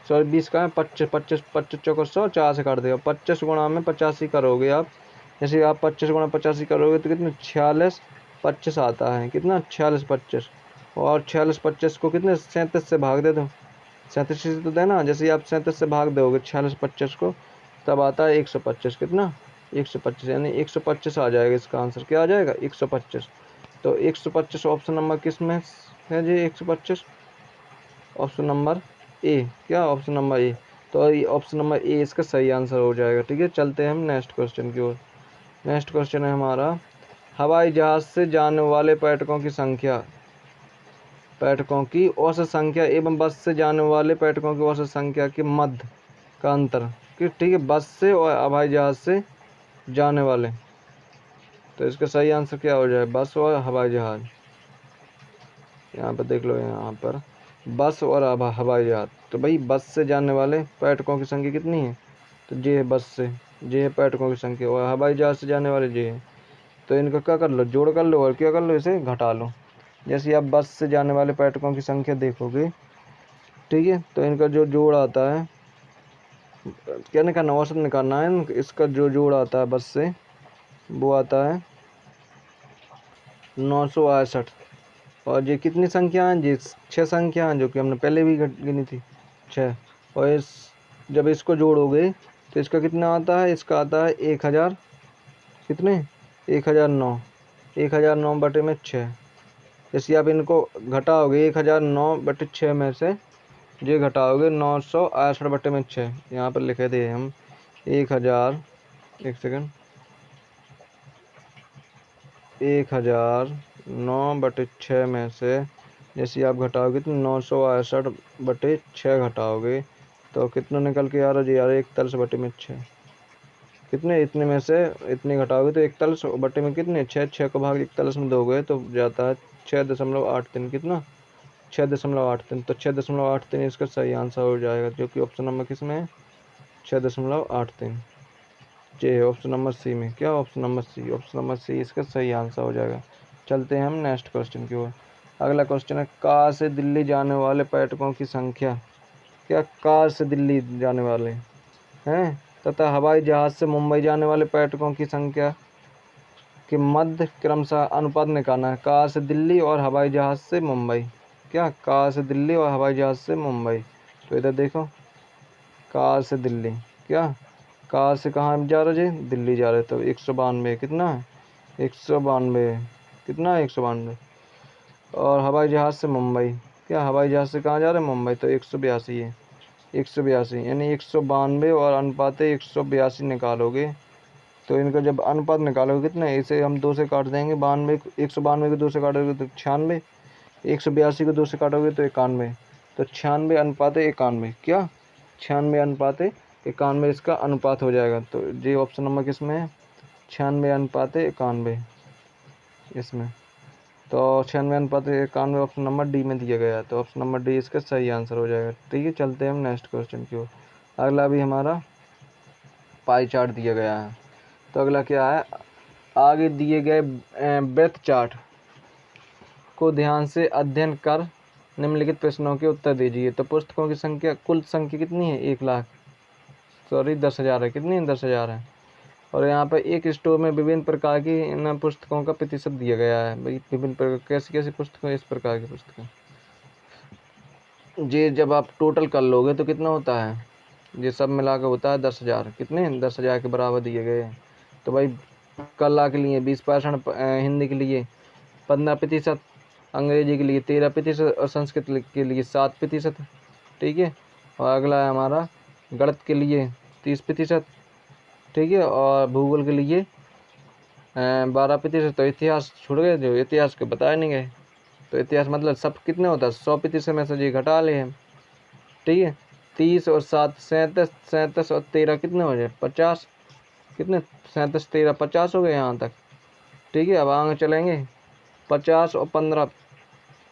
सॉरी 20 का है 25, 25 25 चौका 100, 4 से काट देगा। 25 गुणा में 85 करोगे आप, जैसे आप 25 गुणा 85 करोगे तो कितने? 46 25 आता है। कितना? 46 25। और 46 25 को कितने? 37 से भाग दे दो। 37 से तो देना, जैसे आप 37 से भाग दोगे 46 25 को, तब आता है 125। कितना? 125, यानी 125 आ जाएगा इसका आंसर। क्या आ जाएगा? 125। तो 125 ऑप्शन नंबर किस में है जी? 125 ऑप्शन नंबर ए। क्या? Option number A. तो ये ऑप्शन नंबर ए इसका सही आंसर हो जाएगा। ठीक है, चलते हैं हम नेक्स्ट क्वेश्चन की ओर। नेक्स्ट क्वेश्चन है हमारा, हवाई जहाज से जाने वाले पर्यटकों की औसत संख्या एवं बस से जाने वाले पर्यटकों की औसत संख्या के मध्य का अंतर। ठीक है, बस से और हवाई जहाज से जाने वाले, तो इसका सही आंसर क्या हो जाए? बस और हवाई जहाज। यहाँ पर देख लो, यहाँ पर बस और हवाई जहाज। तो भाई बस से जाने वाले पर्यटकों की संख्या कितनी है? तो जे है बस से, जे है पर्यटकों की संख्या, और हवाई जहाज से जाने वाले जे है। तो इनका क्या कर लो? जोड़ कर लो, और क्या कर लो? इसे घटा लो। जैसे आप बस से जाने वाले पर्यटकों की संख्या देखोगे, ठीक है, तो इनका जो जोड़ आता है, क्या निकालना? औसत निकालना है। इसका जो जोड़ आता है बस से, वो आता है 968। और ये कितनी संख्या हैं? जी 6 संख्या हैं, जो कि हमने पहले भी गिनी थी, 6। और इस जब इसको जोड़ोगे तो इसका कितना आता है? इसका आता है 1000, कितने? 1009, 1009 बटे में 6। जैसे आप इनको घटाओगे 1009 बटे 6 में से, ये घटाओगे 968 बटे में 6, यहाँ पर लिखे थे हम 1000, एक सेकंड, 1009/6 में से, जैसे आप घटाओगे तो 968/6 घटाओगे तो कितना निकल के आ रहा जी यार, 41/6। कितने, इतने में से इतने घटाओगे तो 41 में कितने, 6 को भाग 41 में दोगे तो जाता है 6.83। कितना, 6.83। तो 6.83 इसका सही आंसर हो जाएगा, जो कि ऑप्शन नंबर किस में है, 6.83। ये ऑप्शन नंबर सी में। क्या, option number C, option number C इसका सही आंसर हो जाएगा। चलते हैं हम नेक्स्ट क्वेश्चन की ओर। अगला क्वेश्चन है, कार से दिल्ली जाने वाले पर्यटकों की संख्या। क्या, कार से दिल्ली जाने वाले हैं तथा हवाई जहाज से मुंबई जाने वाले पर्यटकों की संख्या के मध्य क्रमशः अनुपात निकालना है। कार से दिल्ली और हवाई जहाज से मुंबई। क्या, कार से दिल्ली और हवाई जहाज से मुंबई। तो इधर देखो, कार से दिल्ली, क्या कार से कहाँ जा रहे जी, दिल्ली जा रहे, तो 192। कितना है, 192। कितना है, 192। और हवाई जहाज से मुंबई, क्या हवाई जहाज से कहाँ जा रहे हैं, मुंबई, तो 182 है। 182 यानी 192 और अनुपात 182 निकालोगे तो इनका जब अनुपात निकालोगे कितना है, इसे हम 2 से काट देंगे। 192 को 2 से काटोगे तो 96। 182 को 2 से काटोगे तो 91। तो 96:91। क्या, 96:91 इसका अनुपात हो जाएगा। तो ये ऑप्शन नंबर किस में है, 96:91 इसमें। तो 96:91 ऑप्शन नंबर डी में दिया गया है, तो ऑप्शन नंबर डी इसका सही आंसर हो जाएगा। ठीक है, चलते हैं हम नेक्स्ट क्वेश्चन की ओर। अगला भी हमारा पाई चार्ट दिया गया है। तो अगला क्या है, आगे दिए गए ब्रेथ चार्ट को ध्यान से अध्ययन कर निम्नलिखित प्रश्नों के उत्तर दीजिए। तो पुस्तकों की संख्या, कुल संख्या कितनी है, 1,00,000, सॉरी 10,000 है। कितनी है, 10,000 है। और यहाँ पर एक स्टोर में विभिन्न प्रकार की इन पुस्तकों का प्रतिशत दिया गया है। भाई विभिन्न प्रकार, कैसी कैसी पुस्तकें, इस प्रकार की पुस्तकें। ये जब आप टोटल कर लोगे तो कितना होता है, ये सब मिलाकर होता है 10,000। कितने, 10,000 के बराबर दिए गए हैं। तो भाई कला के लिए 20%, हिंदी के लिए 15%, अंग्रेजी के लिए 13% और संस्कृत के लिए 7%। ठीक है, और अगला है हमारा गणित के लिए 30%। ठीक है, और भूगोल के लिए 12%। तो इतिहास छूट गए, जो इतिहास के बताए नहीं गए। तो इतिहास मतलब सब कितने होता है, 100% में से जी घटा ले हम। ठीक है, 30 और 7 37, 37 और 13 कितने हो जाए, 50। कितने, 37 13 50 हो गए यहाँ तक। ठीक है, अब आगे चलेंगे। 50 और 15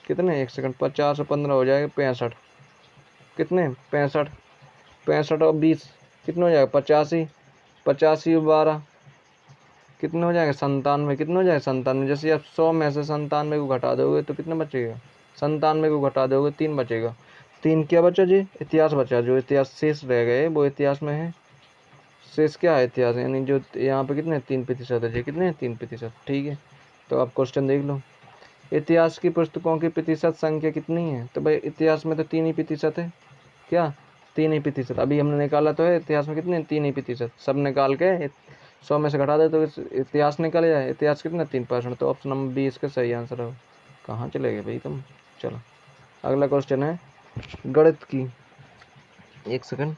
कितने, 1 सेकंड, 50 और 15 हो जाएगा 65। कितने, 65। 65 और 20 कितने हो जाएगा, 85। 85 और 12 कितने हो जाएगा, 97। कितने हो जाएगा, 97। जैसे आप 100 में से 97 को घटा दोगे तो कितना बचेगा, 97 को घटा दोगे 3 बचेगा। 3 क्या बचा जी, इतिहास बचा। जो इतिहास शेष रह गए वो इतिहास में है। शेष क्या है, इतिहास, यानी जो यहाँ पे कितने 3% है जी, कितने 3%। ठीक है, तो आप क्वेश्चन देख लो, इतिहास की पुस्तकों की प्रतिशत संख्या कितनी है। तो भाई इतिहास में तो 3% है। क्या, 3%। अभी हमने निकाला तो है इतिहास में कितने, 3%। सब निकाल के 100 में से घटा दे तो इतिहास निकल जाए। इतिहास कितना, 3%। तो ऑप्शन नंबर बी इसका सही आंसर हो। कहाँ चले गए भाई तुम। चलो अगला क्वेश्चन है गणित की, 1 सेकंड।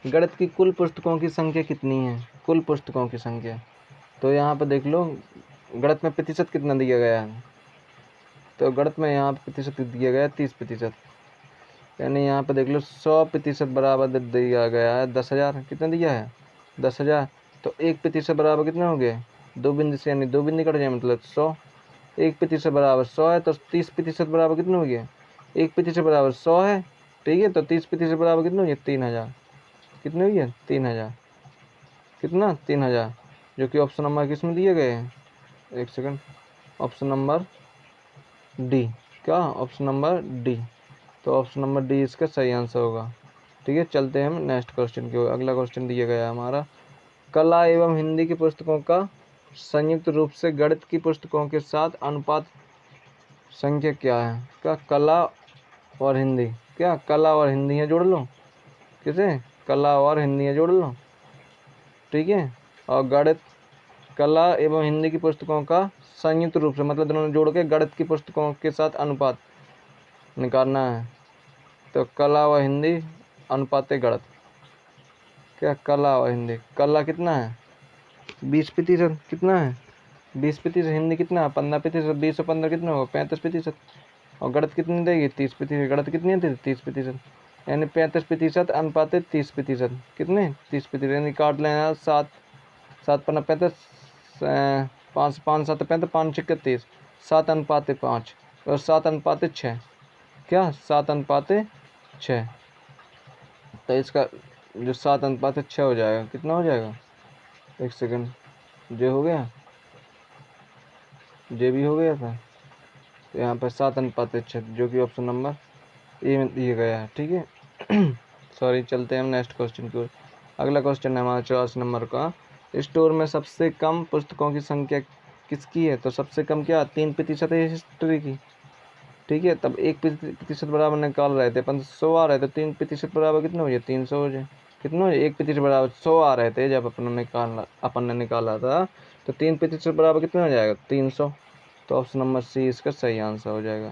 गणित की कुल पुस्तकों की संख्या कितनी है, कुल पुस्तकों की संख्या। तो यहाँ पर देख लो गणित में प्रतिशत कितना दिया गया है। तो गणित में यहाँ पर प्रतिशत दिया गया है 30%। यानी यहाँ पर देख लो 100% बराबर दिया गया है 10,000। कितना दिया है, 10,000। तो 1% बराबर कितना हो गया, 2 बिंदु से, यानी 2 बिंदु कट जाए मतलब 100। 1% बराबर 100 है, तो 30% बराबर कितना हो गया, 1% बराबर 100 है। ठीक है, तो 30% बराबर कितना हो गया, 3,000। कितने हो गया, 3,000। कितना, 3,000, जो कि ऑप्शन नंबर किस में दिए गए हैं, 1 सेकंड, ऑप्शन नंबर डी। क्या, ऑप्शन नंबर डी। तो ऑप्शन नंबर डी इसका सही आंसर होगा। ठीक है, चलते हैं हम नेक्स्ट क्वेश्चन की ओर। अगला क्वेश्चन दिया गया है हमारा, कला एवं हिंदी की पुस्तकों का संयुक्त रूप से गणित की पुस्तकों के साथ अनुपात संख्या क्या है। क्या, कला और हिंदी, क्या कला और हिंदी है जोड़ लो, किसे, कला और हिंदी है जोड़ लो। ठीक है, और गणित, कला एवं हिंदी की पुस्तकों का संयुक्त रूप से मतलब दोनों जोड़ के गणित की पुस्तकों के साथ अनुपात निकालना है। तो कला व हिंदी अनुपात गणित। क्या, कला और हिंदी, कला कितना है 20%। कितना है 20%। हिंदी कितना है 15%। 20 और 15 कितना होगा 35%। और गणित कितनी देगी 30%। गणित कितनी है 30%, यानी 35% अनुपातित 30%, कितने 30%, यानी काट लेना 7 7 पन्ना 35, 5 5 7 35, 5 6 30, 7 अनुपातित 5 और 7 अनुपातित 6, क्या 7 अनुपातित 6। तो इसका जो 7 अनुपातित 6 हो जाएगा, कितना हो जाएगा, एक सेकंड, जे हो गया, जे भी हो गया था। तो यहाँ पर 7 अनुपातित 6 जो कि ऑप्शन नंबर ए में दिया गया है, ठीक है। सॉरी, चलते हैं हम नेक्स्ट क्वेश्चन की ओर। अगला क्वेश्चन है हमारा 84 नंबर का, स्टोर में सबसे कम पुस्तकों की संख्या किसकी है। तो सबसे कम क्या 3% है हिस्ट्री की, ठीक है। तब 1% बराबर निकाल रहे थे, 100 आ रहे थे, 3% बराबर कितने हो जाए 300 हो जाए, कितना हो जाए 1% बराबर 100 आ रहे थे जब अपन ने निकाला था, तो 3% बराबर कितना हो जाएगा 300। तो ऑप्शन नंबर सी इसका सही आंसर हो जाएगा,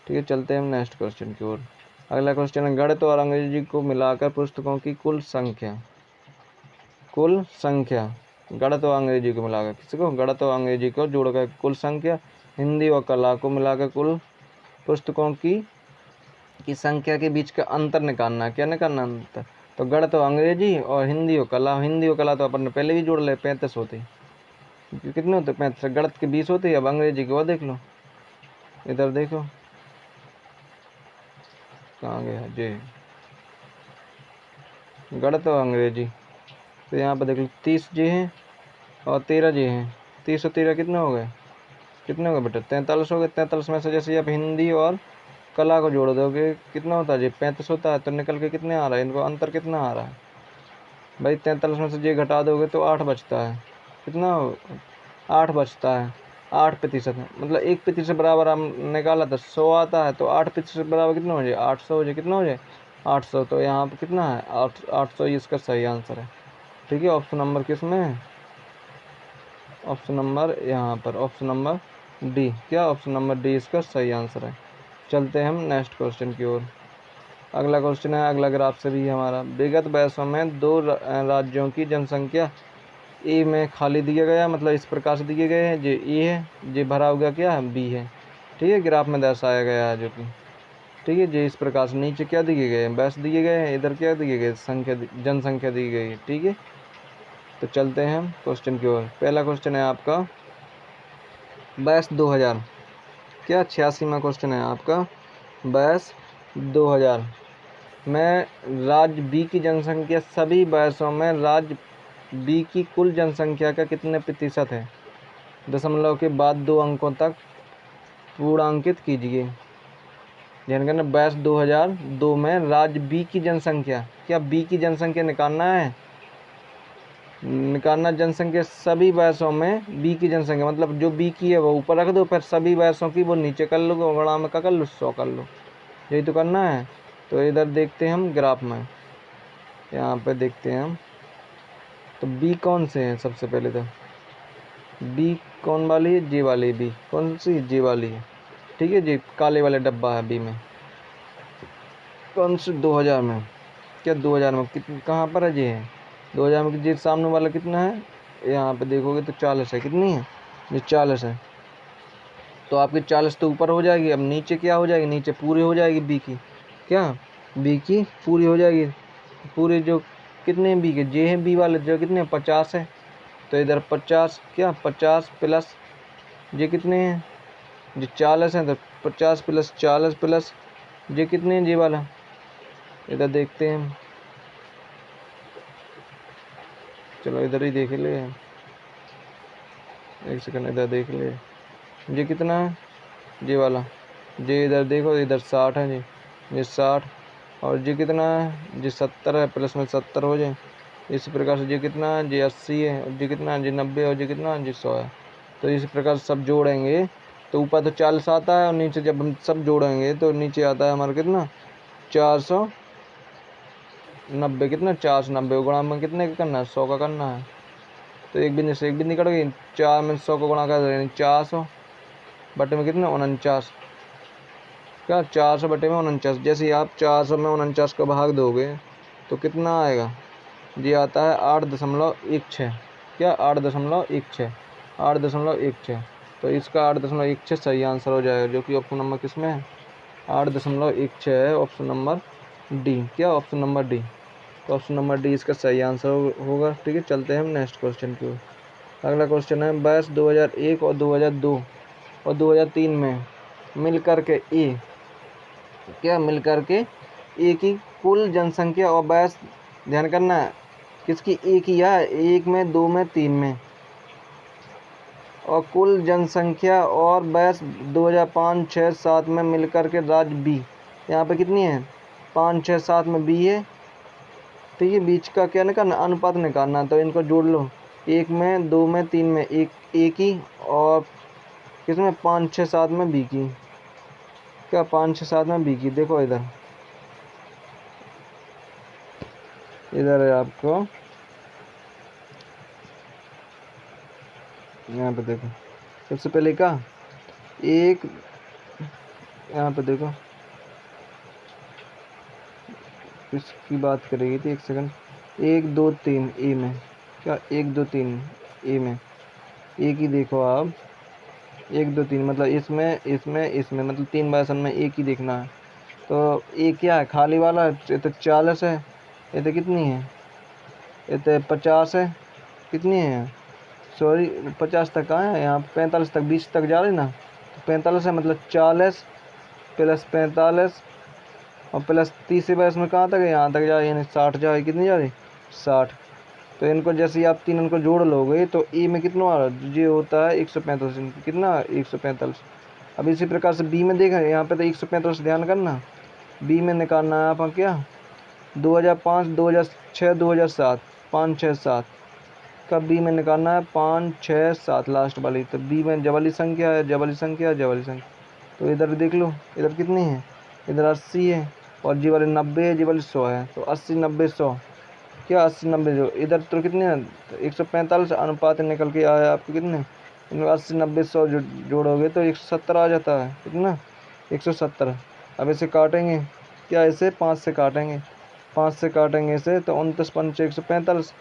ठीक है। चलते हैं हम नेक्स्ट क्वेश्चन की ओर। अगला क्वेश्चन है, गणित और अंग्रेजी को मिलाकर पुस्तकों की कुल संख्या, कुल संख्या, गणित और अंग्रेजी को मिलाकर, किसको, गणित और अंग्रेजी को जोड़कर कुल संख्या, हिंदी और कला को मिलाकर कुल पुस्तकों की संख्या के बीच का अंतर निकालना है। क्या निकालना अंतर, तो गणित और अंग्रेजी और हिंदी और कला। हिंदी और कला तो अपन ने पहले भी जोड़ ले, 35 होते, कितने होते 35, गणित के 20 होते, अब अंग्रेजी के वो देख लो, इधर देखो कहाँ गया जी, गणित और अंग्रेजी। तो यहाँ पर देख लो 30 जी हैं और 13 जी हैं, 30 और 13 कितने हो गए, कितने हो गए बेटा 43 हो गए। 43 में से जैसे आप हिंदी और कला को जोड़ दोगे कितना होता है जी 35 होता है, तो निकल के कितने आ रहा है, इनको अंतर कितना आ रहा है भाई, 43 में से जे घटा दोगे तो 8 बचता है, कितना 8 बचता है, 8%, मतलब 1% बराबर हम निकाला था 100 आता है, तो 8% बराबर कितना हो जाए 800 हो जाए, कितना हो जाए 800। तो यहाँ पर कितना है 800, इसका सही आंसर है, ठीक है। ऑप्शन नंबर किस में है, ऑप्शन नंबर यहाँ पर, ऑप्शन नंबर डी, क्या ऑप्शन नंबर डी इसका सही आंसर है। चलते हैं हम नेक्स्ट क्वेश्चन की ओर। अगला क्वेश्चन है, अगला ग्राफ से भी हमारा, विगत वर्षों में दो राज्यों की जनसंख्या ए में खाली दिया गया, मतलब इस प्रकार से दिए गए हैं, जो ए है, जो भरा हुआ क्या है बी है, ठीक है, ग्राफ में दर्शाया गया है जो कि, ठीक है। जो इस प्रकार से नीचे क्या दिए गए हैं, वर्ष दिए गए हैं, इधर क्या दिए गए संख्या, जनसंख्या दी गई है, ठीक है। तो चलते हैं हम क्वेश्चन की ओर। पहला क्वेश्चन है आपका वर्ष 2000, क्या 86वां क्वेश्चन है आपका, वर्ष 2000 में राज्य बी की जनसंख्या सभी वर्षों में राज्य बी की कुल जनसंख्या का कितने प्रतिशत है, दशमलव के बाद 2 अंकों तक पूर्णांकित कीजिए। ध्यान करना, वर्ष 2002 में राज्य बी की जनसंख्या, क्या बी की जनसंख्या निकालना है, निकालना जनसंख्या सभी वर्षों में बी की जनसंख्या, मतलब जो बी की है वो ऊपर रख दो, फिर सभी वर्षों की वो नीचे कर लो, गणा में क्या कर लो 100 कर लो, यही तो करना है। तो इधर देखते हैं हम ग्राफ में, यहाँ पे देखते हैं हम, तो बी कौन से हैं, सबसे पहले तो बी कौन वाली है, जी वाली, बी कौन सी, जी वाली है, ठीक है जी, काले वाले डब्बा है बी में, कौन से 2000 में, क्या 2000 में कितने कहाँ पर है, जी है 2000 में, जी सामने वाला कितना है, यहाँ पे देखोगे तो 40 है, कितनी है जी 40 है। तो आपकी 40 तो ऊपर हो जाएगी, अब नीचे क्या हो जाएगी, नीचे पूरी हो जाएगी बी की, क्या बी की पूरी हो जाएगी, पूरे जो कितने बी के जे हैं बी वाले जो कितने 50 है, तो इधर 50, क्या 50 प्लस जे कितने हैं, जो 40 है, तो 50 प्लस 40 प्लस जे कितने हैं जे वाला, इधर देखते हैं, चलो इधर ही देख ले, एक सेकंड इधर देख ले, जे कितना है जे वाला, जे इधर देखो, इधर 60 है जी, ये 60, और जी कितना है जी 70 है, प्लस में 70 हो जाए, इसी प्रकार से जी कितना है जी 80 है, और जी कितना है जी 90, और जी कितना है जी 100 है। तो इसी प्रकार से सब जोड़ेंगे तो ऊपर तो 40 आता है, और नीचे जब हम सब जोड़ेंगे तो नीचे आता है हमारा कितना 490, कितना 490, गुणा में कितने का करना है 100 का करना है, तो एक बिंदु से एक बिंदु कट गई, 4 में 100 को गुणा कर देंगे 400 बटे में कितना 49, क्या 400 बटे में 49, जैसे ही आप 400 में 49 का भाग दोगे तो कितना आएगा जी, आता है 8.16, क्या 8.16, 8.16, तो इसका 8.16 सही आंसर हो जाएगा, जो कि ऑप्शन नंबर किस में है 8.16 है ऑप्शन नंबर डी। क्या ऑप्शन नंबर डी। तो ऑप्शन नंबर डी इसका सही आंसर होगा। ठीक है, चलते हैं हम नेक्स्ट क्वेश्चन की ओर। अगला क्वेश्चन है, वर्ष 2001 और 2002 और 2003 में मिलकर के मिलकर के ए की कुल जनसंख्या और वर्ष, ध्यान करना है किसकी, ए की है, एक में, दो में, तीन में, और कुल जनसंख्या और वर्ष 2005, 6, 7 में मिलकर के राज्य बी, यहाँ पे कितनी है, 5, 6, 7 में बी है। ठीक है, बीच का क्या निकालना, अनुपात निकालना, तो इनको जोड़ लो, एक में, दो में, तीन में एक ए की, और किसमें 5, 6, 7 में बी की। क्या 5, 6, 7 में बी की, देखो इधर है आपको, यहाँ पे देखो, सबसे पहले का एक, यहाँ पे देखो किसकी बात करेगी थी, एक सेकंड, 1, 2, 3 ए में, क्या 1, 2, 3 ए में, एक ही देखो आप, 1, 2, 3 मतलब इसमें इसमें इसमें, मतलब 3 बार में एक ही देखना है। तो ए क्या है, खाली वाला, ये तो 40 है, ये तो कितनी है, ये तो 50 है, कितनी है, सॉरी 50 तक कहाँ है, यहाँ 45 तक, 20 तक जा रही ना, तो 45 है, मतलब 40 प्लस 45 और प्लस 30 बार इसमें कहाँ तक है, यहाँ तक जा रही, यानी 60 जा रही, कितनी जा रही, 60। तो इनको जैसे ही आप तीन इनको जोड़ लोगे तो ए में कितना आ रहा, ये होता है 145, कितना 145। अब इसी प्रकार से बी में देखा, यहाँ पे तो 145, ध्यान करना, बी में निकालना है आपका क्या, 2005, 2006, 2007, 5, 6, 7 का बी में निकालना है, 5, 6, 7 लास्ट वाली। तो बी में जवाली संख्या है, जवाली संख्या है, जवाली संख्या, तो इधर देख लो, इधर कितनी है, इधर 80 है, और जी वाली 90 है, जी वाली 100 है, तो 80, 90, 100, क्या 80, 90, जो इधर तो कितने हैं, 145 अनुपात निकल के आया आपको, कितने, इनमें 80, 90, 100 जोड़ोगे तो 170 आ जाता है, कितना 170। अब इसे काटेंगे, क्या इसे 5 से काटेंगे, 5 से काटेंगे इसे, तो 29 पंचे 145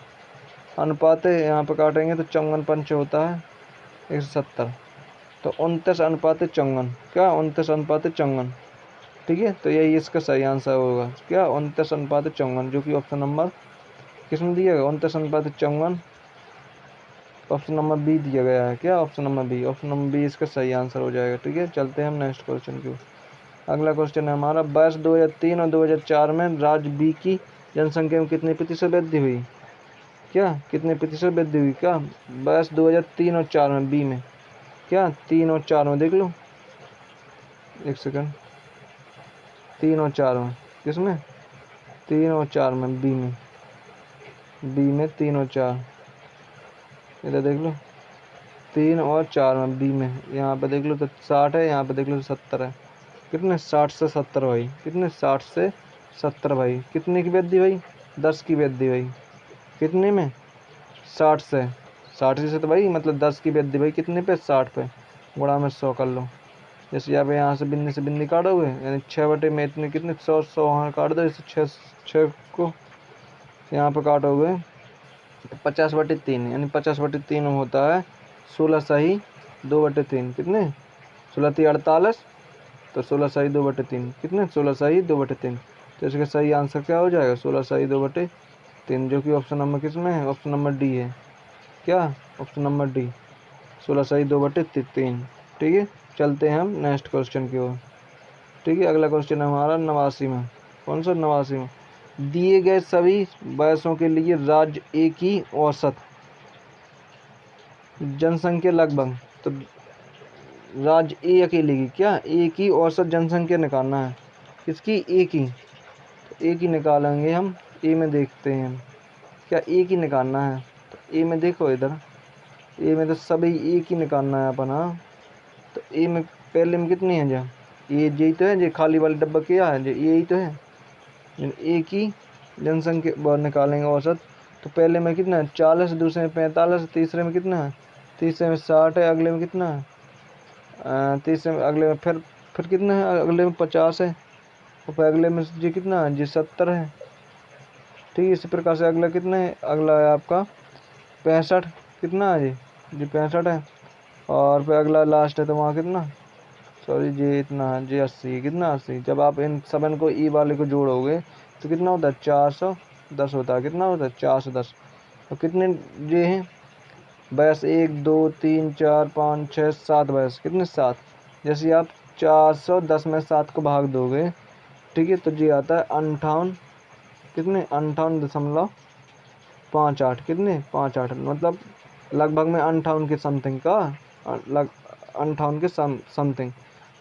अनुपात है, यहाँ पर काटेंगे तो 54 पंचे होता है 170। तो 29 अनुपात 54, क्या 29 अनुपात 54। ठीक है, तो यही इसका सही आंसर होगा, क्या 29 अनुपात 54, जो कि ऑप्शन नंबर किस में दिया गया, 29 अनुपात 54, ऑप्शन नंबर बी दिया गया है। क्या option number B, option number B इसका सही आंसर हो जाएगा। ठीक है, चलते हैं हम नेक्स्ट क्वेश्चन की ओर। अगला क्वेश्चन है हमारा, वर्ष 2003 और 2004 में राज्य बी की जनसंख्या में कितने प्रतिशत वृद्धि हुई, क्या कितने प्रतिशत वृद्धि हुई, क्या वर्ष 2003 और 4 में बी में, क्या 3 और 4 में, देख लो एक सेकंड, 3 और 4 में, किसमें 3 और 4 में, बी में 3 और 4, इधर देख लो 3 और 4 में बी में, यहाँ पे देख लो तो 60 है, यहाँ पे देख लो तो 70 है, कितने 60 से 70 भाई, कितने 60 से 70 भाई, कितने की वृद्धि भाई, 10 की वृद्धि भाई, कितने में 60 से, 60 से तो भाई मतलब 10 की वृद्धि भाई, कितने पे 60 पे, गुणा में 100 कर लो। जैसे यहाँ से बिंदी से बिंदी काटोगे, यानी 6 बटे में इतने, कितने 100, 100 वहाँ काट दो, इसे 6 को यहाँ पे काटोगे 50/3, यानी 50/3 होता है 16 सही 2/3, कितने 16 3 48, तो 16 सही 2/3, कितने 16 सही 2/3। तो इसका सही आंसर क्या हो जाएगा, 16 सही 2/3, जो कि ऑप्शन नंबर किस में है, ऑप्शन नंबर डी है। क्या ऑप्शन नंबर डी, 16 सही 2/3। ठीक है, चलते हैं हम नेक्स्ट क्वेश्चन की ओर। ठीक है, अगला क्वेश्चन है हमारा 89 में, कौन सा 89 में, दिए गए सभी वर्षों के लिए राज्य ए की औसत जनसंख्या लगभग, तो राज्य ए अकेले की, क्या ए की औसत जनसंख्या निकालना है, किसकी, ए की, तो ए की निकालेंगे हम, ए में देखते हैं हम, क्या ए की निकालना है, तो ए में देखो इधर, ए में तो सभी ए की निकालना है अपना, तो ए में पहले में कितनी है, जहाँ ए यही तो है, जो खाली वाला डब्बा क्या है, जो यही तो है, ए की जनसंख्या बार निकालेंगे औसत, तो पहले में कितना है 40, दूसरे में 45, तीसरे में कितना है, तीसरे में 60 है, अगले में कितना है, तीसरे में, अगले में फिर कितना है, अगले में 50 है, और फिर अगले में जी कितना है, जी 70 है। ठीक है, इसी प्रकार से अगला कितना है, अगला है आपका 65, कितना है जी 65 है, और फिर अगला लास्ट है तो वहाँ कितना सॉरी जे इतना है, जे 80 कितना 80। जब आप इन सबन को ई वाले को जोड़ोगे तो कितना होता है 410 होता है। कितना होता है 410। तो कितने जे हैं बस 1 2 3 4 5 6 7 बस कितने 7। जैसे आप 410 में 7 को भाग दोगे ठीक है तो जी आता है 58 कितने 58.58 कितने 58 मतलब लगभग में 58 के समथिंग का लग 58 के समथिंग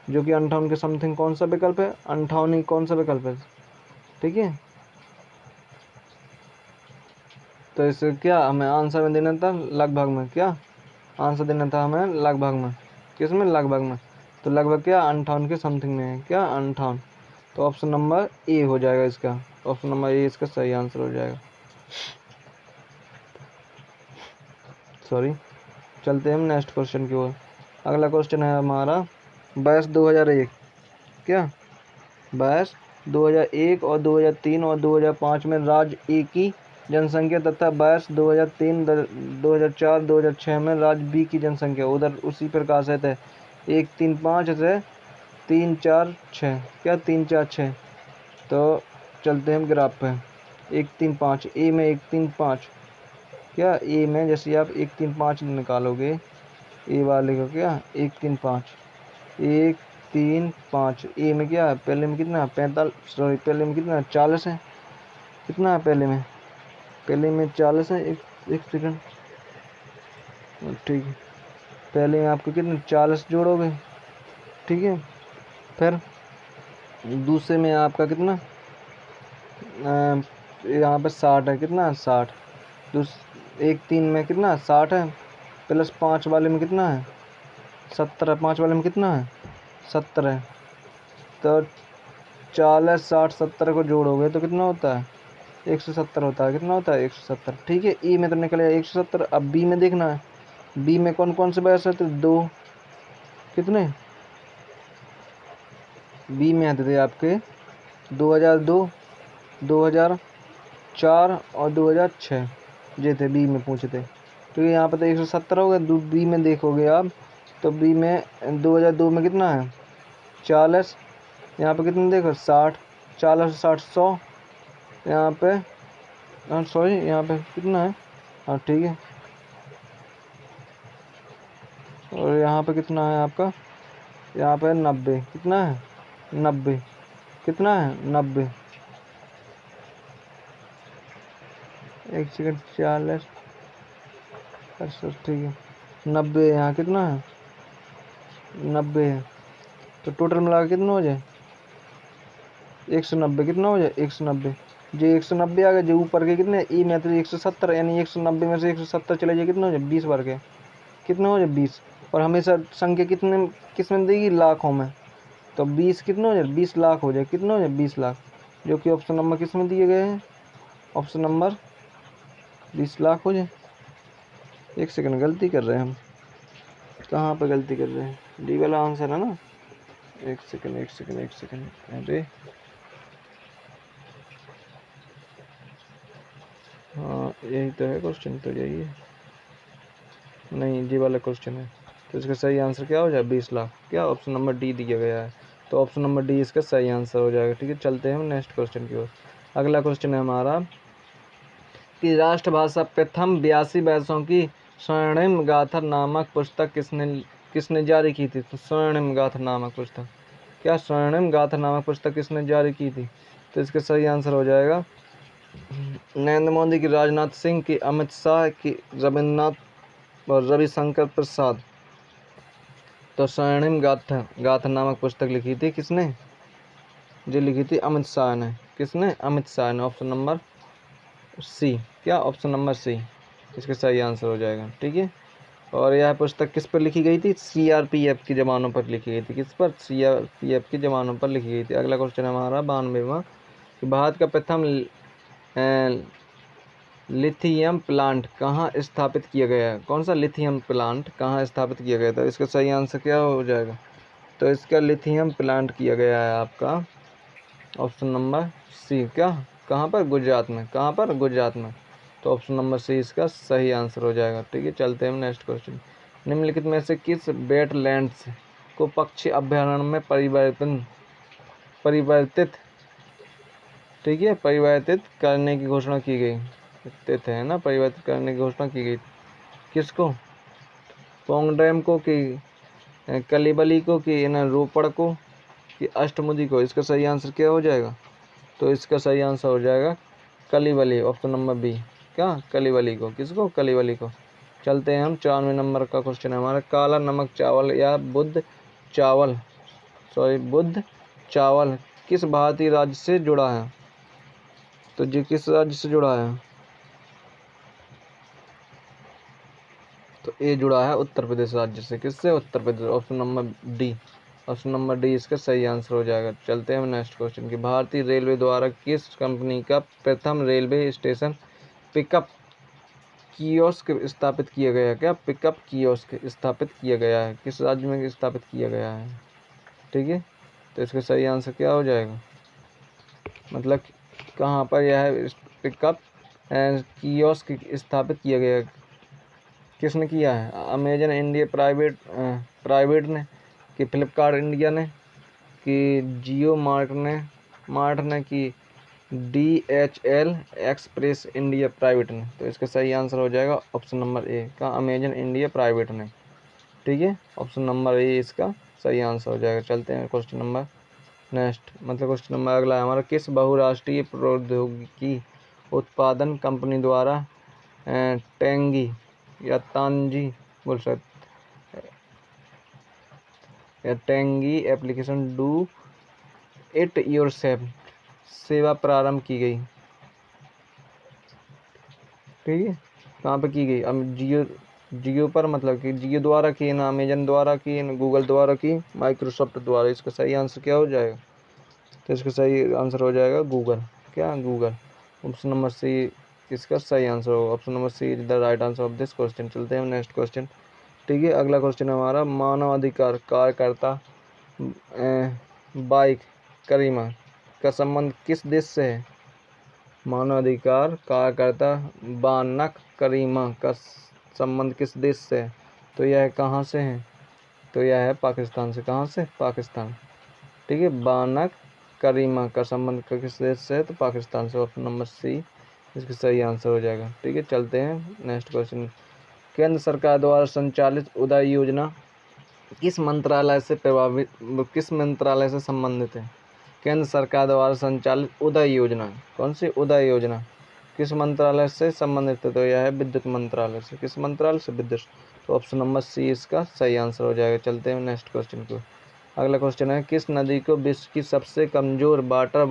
जो कि 58 के समथिंग कौन सा विकल्प है 58 ही कौन सा विकल्प है ठीक है। तो इसे क्या हमें आंसर में देना था लगभग में क्या आंसर देना था हमें लगभग में किस में लगभग में तो लगभग क्या 58 के समथिंग में है क्या 58। तो ऑप्शन नंबर ए हो जाएगा इसका ऑप्शन नंबर ए इसका सही आंसर हो जाएगा। सॉरी चलते हैं हम नेक्स्ट क्वेश्चन की ओर। अगला क्वेश्चन है हमारा वर्ष 2001 क्या वर्ष 2001 और 2003 और 2005 में राज्य ए की जनसंख्या तथा वर्ष 2003 2004 2006 में राज्य बी की जनसंख्या उधर उसी प्रकार से थे 1 3 5 से 3 4 6 क्या 3 4 6। तो चलते हैं हम ग्राफ पे 1 3 5 ए में 1 3 5 क्या ए में जैसे आप 1 3 5 निकालोगे ए वाले को क्या 1 3 5 ए में क्या है पहले में कितना 45 सॉरी पहले में कितना 40 है कितना है पहले में 40 है। एक सेकंड ठीक है पहले में आपको कितने 40 जोड़ोगे ठीक है। फिर दूसरे में आपका कितना यहाँ पे 60 है कितना 60 1 3 में कितना 60 है प्लस 5 वाले में कितना है 70 है 5 वाले में कितना है 70 है। तो 40 60 70 को जोड़ोगे तो कितना होता है 170 होता है। कितना होता है 170 ठीक है। ई में तो निकले 170। अब बी में देखना है बी में कौन कौन से बैच रहते दो कितने बी में आते थे आपके 2002 2004 और 2006 ये थे बी में पूछे थे। तो यहाँ पे तो 170 हो गया। बी में देखोगे आप तो बी में 2002 में कितना है 40 यहाँ पे कितने देखो 60 40 60 100 यहाँ पे सॉरी यहाँ पे कितना है हाँ ठीक है। और यहाँ पे कितना है आपका यहाँ पे 90 कितना है 90 कितना है 90 एक सेकंड 40 ठीक है 90 यहाँ कितना है 90 है। तो टोटल मिला के कितना हो जाए 190 कितना हो जाए 190 जो 190 आ गया जो ऊपर के कितने ई में तो 170 यानी 190 में से 170 चले जाए कितना हो जाए 20 बार के कितना हो जाए 20। और हमेशा संख्या कितने किस में देगी लाखों में तो 20 कितना हो जाए 20 लाख हो जाए कितना हो जाए 20 लाख जो कि ऑप्शन नंबर किस में दिए गए हैं ऑप्शन नंबर 20 लाख हो जाए। एक सेकंड गलती कर रहे हैं हम कहाँ पे गलती कर रहे हैं डी वाला आंसर है ना एक सेकंड अरे हाँ यही तो है क्वेश्चन तो यही है नहीं डी वाला क्वेश्चन है। तो इसका सही आंसर क्या हो जाए 20 लाख क्या ऑप्शन नंबर डी दिया गया है। तो ऑप्शन नंबर डी इसका सही आंसर हो जाएगा ठीक है। चलते हैं हम नेक्स्ट क्वेश्चन की ओर। अगला क्वेश्चन है हमारा कि राष्ट्रभाषा प्रथम 82 वर्षों की स्वर्णिम गाथा नामक पुस्तक किसने किसने जारी की थी। तो स्वर्णिम गाथा नामक पुस्तक क्या स्वर्णिम गाथा नामक पुस्तक किसने जारी की थी। तो इसका सही आंसर हो जाएगा नरेंद्र मोदी की राजनाथ सिंह की अमित शाह की रविन्द्रनाथ और रविशंकर प्रसाद। तो स्वर्णिम गाथा नामक पुस्तक लिखी थी किसने जो लिखी थी अमित शाह ने किसने अमित शाह ने ऑप्शन नंबर सी क्या ऑप्शन नंबर सी इसका सही आंसर हो जाएगा ठीक है। और यह पुस्तक किस पर लिखी गई थी सीआरपीएफ के जवानों पर लिखी गई थी किस पर सीआरपीएफ के जवानों पर लिखी गई थी। अगला क्वेश्चन है हमारा 92वां कि भारत का प्रथम लिथियम प्लांट कहाँ स्थापित किया गया है। कौन सा लिथियम प्लांट कहाँ स्थापित किया गया था इसका सही आंसर क्या हो जाएगा। तो इसका लिथियम प्लांट किया गया है आपका ऑप्शन नंबर सी क्या कहाँ पर गुजरात में कहाँ पर गुजरात में। तो ऑप्शन नंबर सी इसका सही आंसर हो जाएगा ठीक है। चलते हैं हम नेक्स्ट क्वेश्चन निम्नलिखित में से किस वेटलैंड्स को पक्षी अभयारण्य में परिवर्तित ठीक है परिवर्तित करने की घोषणा की गई। तिथ है ना, परिवर्तित करने की घोषणा की गई। किसको? पोंगडैम को कि कलिबली को कि ना रोपड़ को कि अष्टमुदी को? इसका सही आंसर क्या हो जाएगा? तो इसका सही आंसर हो जाएगा कलिबली, ऑप्शन नंबर बी। क्या? कलिबली को। किसको? कलिबली को। चलते हैं हम 94 नंबर का क्वेश्चन है हमारा। काला नमक चावल या बुद्ध चावल किस भारतीय राज्य से जुड़ा है? तो ये किस राज्य से जुड़ा है? तो ये जुड़ा है उत्तर प्रदेश राज्य से। किससे? Uttar Pradesh, option number D. Option number D इसका सही आंसर हो जाएगा। चलते हैं नेक्स्ट क्वेश्चन की। भारतीय रेलवे द्वारा किस कंपनी का प्रथम रेलवे स्टेशन पिकअप कियोस्क स्थापित किया गया? क्या? पिकअप कियोस्क स्थापित किया गया है। किस राज्य में स्थापित किया गया है? ठीक है, तो इसका सही आंसर क्या हो जाएगा? मतलब कहाँ पर यह पिकअप कियोस्क स्थापित किया गया? किसने किया है? अमेजन इंडिया प्राइवेट ने कि फ्लिपकार्ट इंडिया ने कि जियो मार्ट ने कि DHL एक्सप्रेस इंडिया प्राइवेट ने? तो इसका सही आंसर हो जाएगा ऑप्शन नंबर ए का, अमेजन इंडिया प्राइवेट ने। ठीक है, ऑप्शन नंबर ए इसका सही आंसर हो जाएगा। चलते हैं क्वेश्चन नंबर नेक्स्ट, मतलब क्वेश्चन नंबर अगला है हमारा। किस बहुराष्ट्रीय प्रौद्योगिकी उत्पादन कंपनी द्वारा टेंगी या तांजी बोल सकते या tangy application do it yourself सेवा प्रारंभ की गई? ठीक है, कहाँ पे की गई? अब जियो पर, मतलब कि जियो द्वारा की ना, अमेजन द्वारा की ना, गूगल द्वारा की, माइक्रोसॉफ्ट द्वारा? इसका सही आंसर क्या हो जाएगा? तो इसका सही आंसर हो जाएगा गूगल। क्या? गूगल। ऑप्शन नंबर सी इसका सही आंसर होगा। Option number C is the right answer of this question. चलते हैं नेक्स्ट क्वेश्चन। ठीक है, अगला क्वेश्चन हमारा। मानवाधिकार कार्यकर्ता बाइक करीमा का संबंध किस देश से है? मानवाधिकार कार्यकर्ता बानक करीमा का संबंध किस देश से है? तो यह कहाँ से है? तो यह है पाकिस्तान से। कहाँ से? पाकिस्तान। ठीक है, बानक करीमा का संबंध किस देश से है? तो पाकिस्तान से। ऑप्शन नंबर सी इसका सही आंसर हो जाएगा। ठीक है, चलते हैं नेक्स्ट क्वेश्चन। केंद्र सरकार द्वारा संचालित उदय योजना किस मंत्रालय से संबंधित है? केंद्र सरकार द्वारा संचालित उदय योजना, कौन सी उदय योजना, किस मंत्रालय से संबंधित है? तो यह है विद्युत मंत्रालय से। किस मंत्रालय से? विद्युत। तो ऑप्शन नंबर सी इसका सही आंसर हो जाएगा। चलते हैं नेक्स्ट क्वेश्चन को। अगला क्वेश्चन है। किस नदी को विश्व की सबसे कमजोर वाटर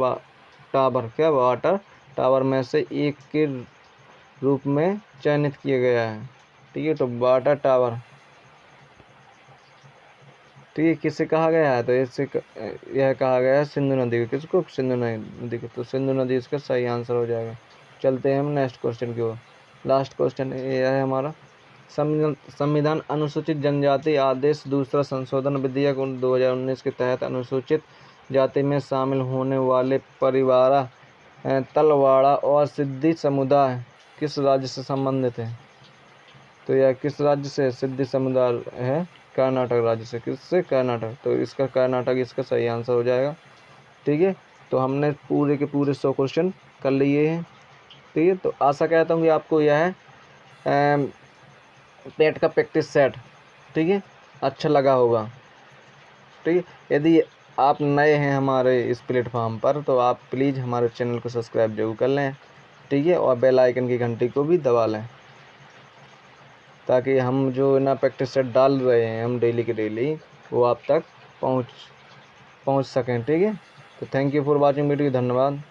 टावर में से एक के रूप में चयनित किया गया है? ठीक है, तो वाटर टावर, ठीक है, किससे कहा गया है? तो यह कहा गया है सिंधु नदी को। किसको? सिंधु नदी को। तो सिंधु नदी इसका सही आंसर हो जाएगा। चलते हैं हम नेक्स्ट क्वेश्चन की ओर। लास्ट क्वेश्चन यह है हमारा। संविधान अनुसूचित जनजाति आदेश दूसरा संशोधन विधेयक 2019 के तहत अनुसूचित जाति में शामिल होने वाले परिवार तलवाड़ा और सिद्दी समुदाय किस राज्य से संबंधित है? तो यह किस राज्य से? सिद्दी समुदाय है कर्नाटक राज्य से। किससे? कर्नाटक। तो इसका कर्नाटक इसका सही आंसर हो जाएगा। ठीक है, तो हमने पूरे के पूरे 100 क्वेश्चन कर लिए हैं। ठीक है, तो आशा कहता हूँ कि आपको यह पेट का प्रैक्टिस सेट, ठीक है, अच्छा लगा होगा। ठीक है, यदि आप नए हैं हमारे इस प्लेटफॉर्म पर तो आप प्लीज़ हमारे चैनल को सब्सक्राइब जरूर कर लें। ठीक है, और बेल आइकन की घंटी को भी दबा लें ताकि हम जो ना प्रैक्टिस सेट डाल रहे हैं हम डेली के डेली वो आप तक पहुंच सकें। ठीक है, तो thank you for watching video. धन्यवाद।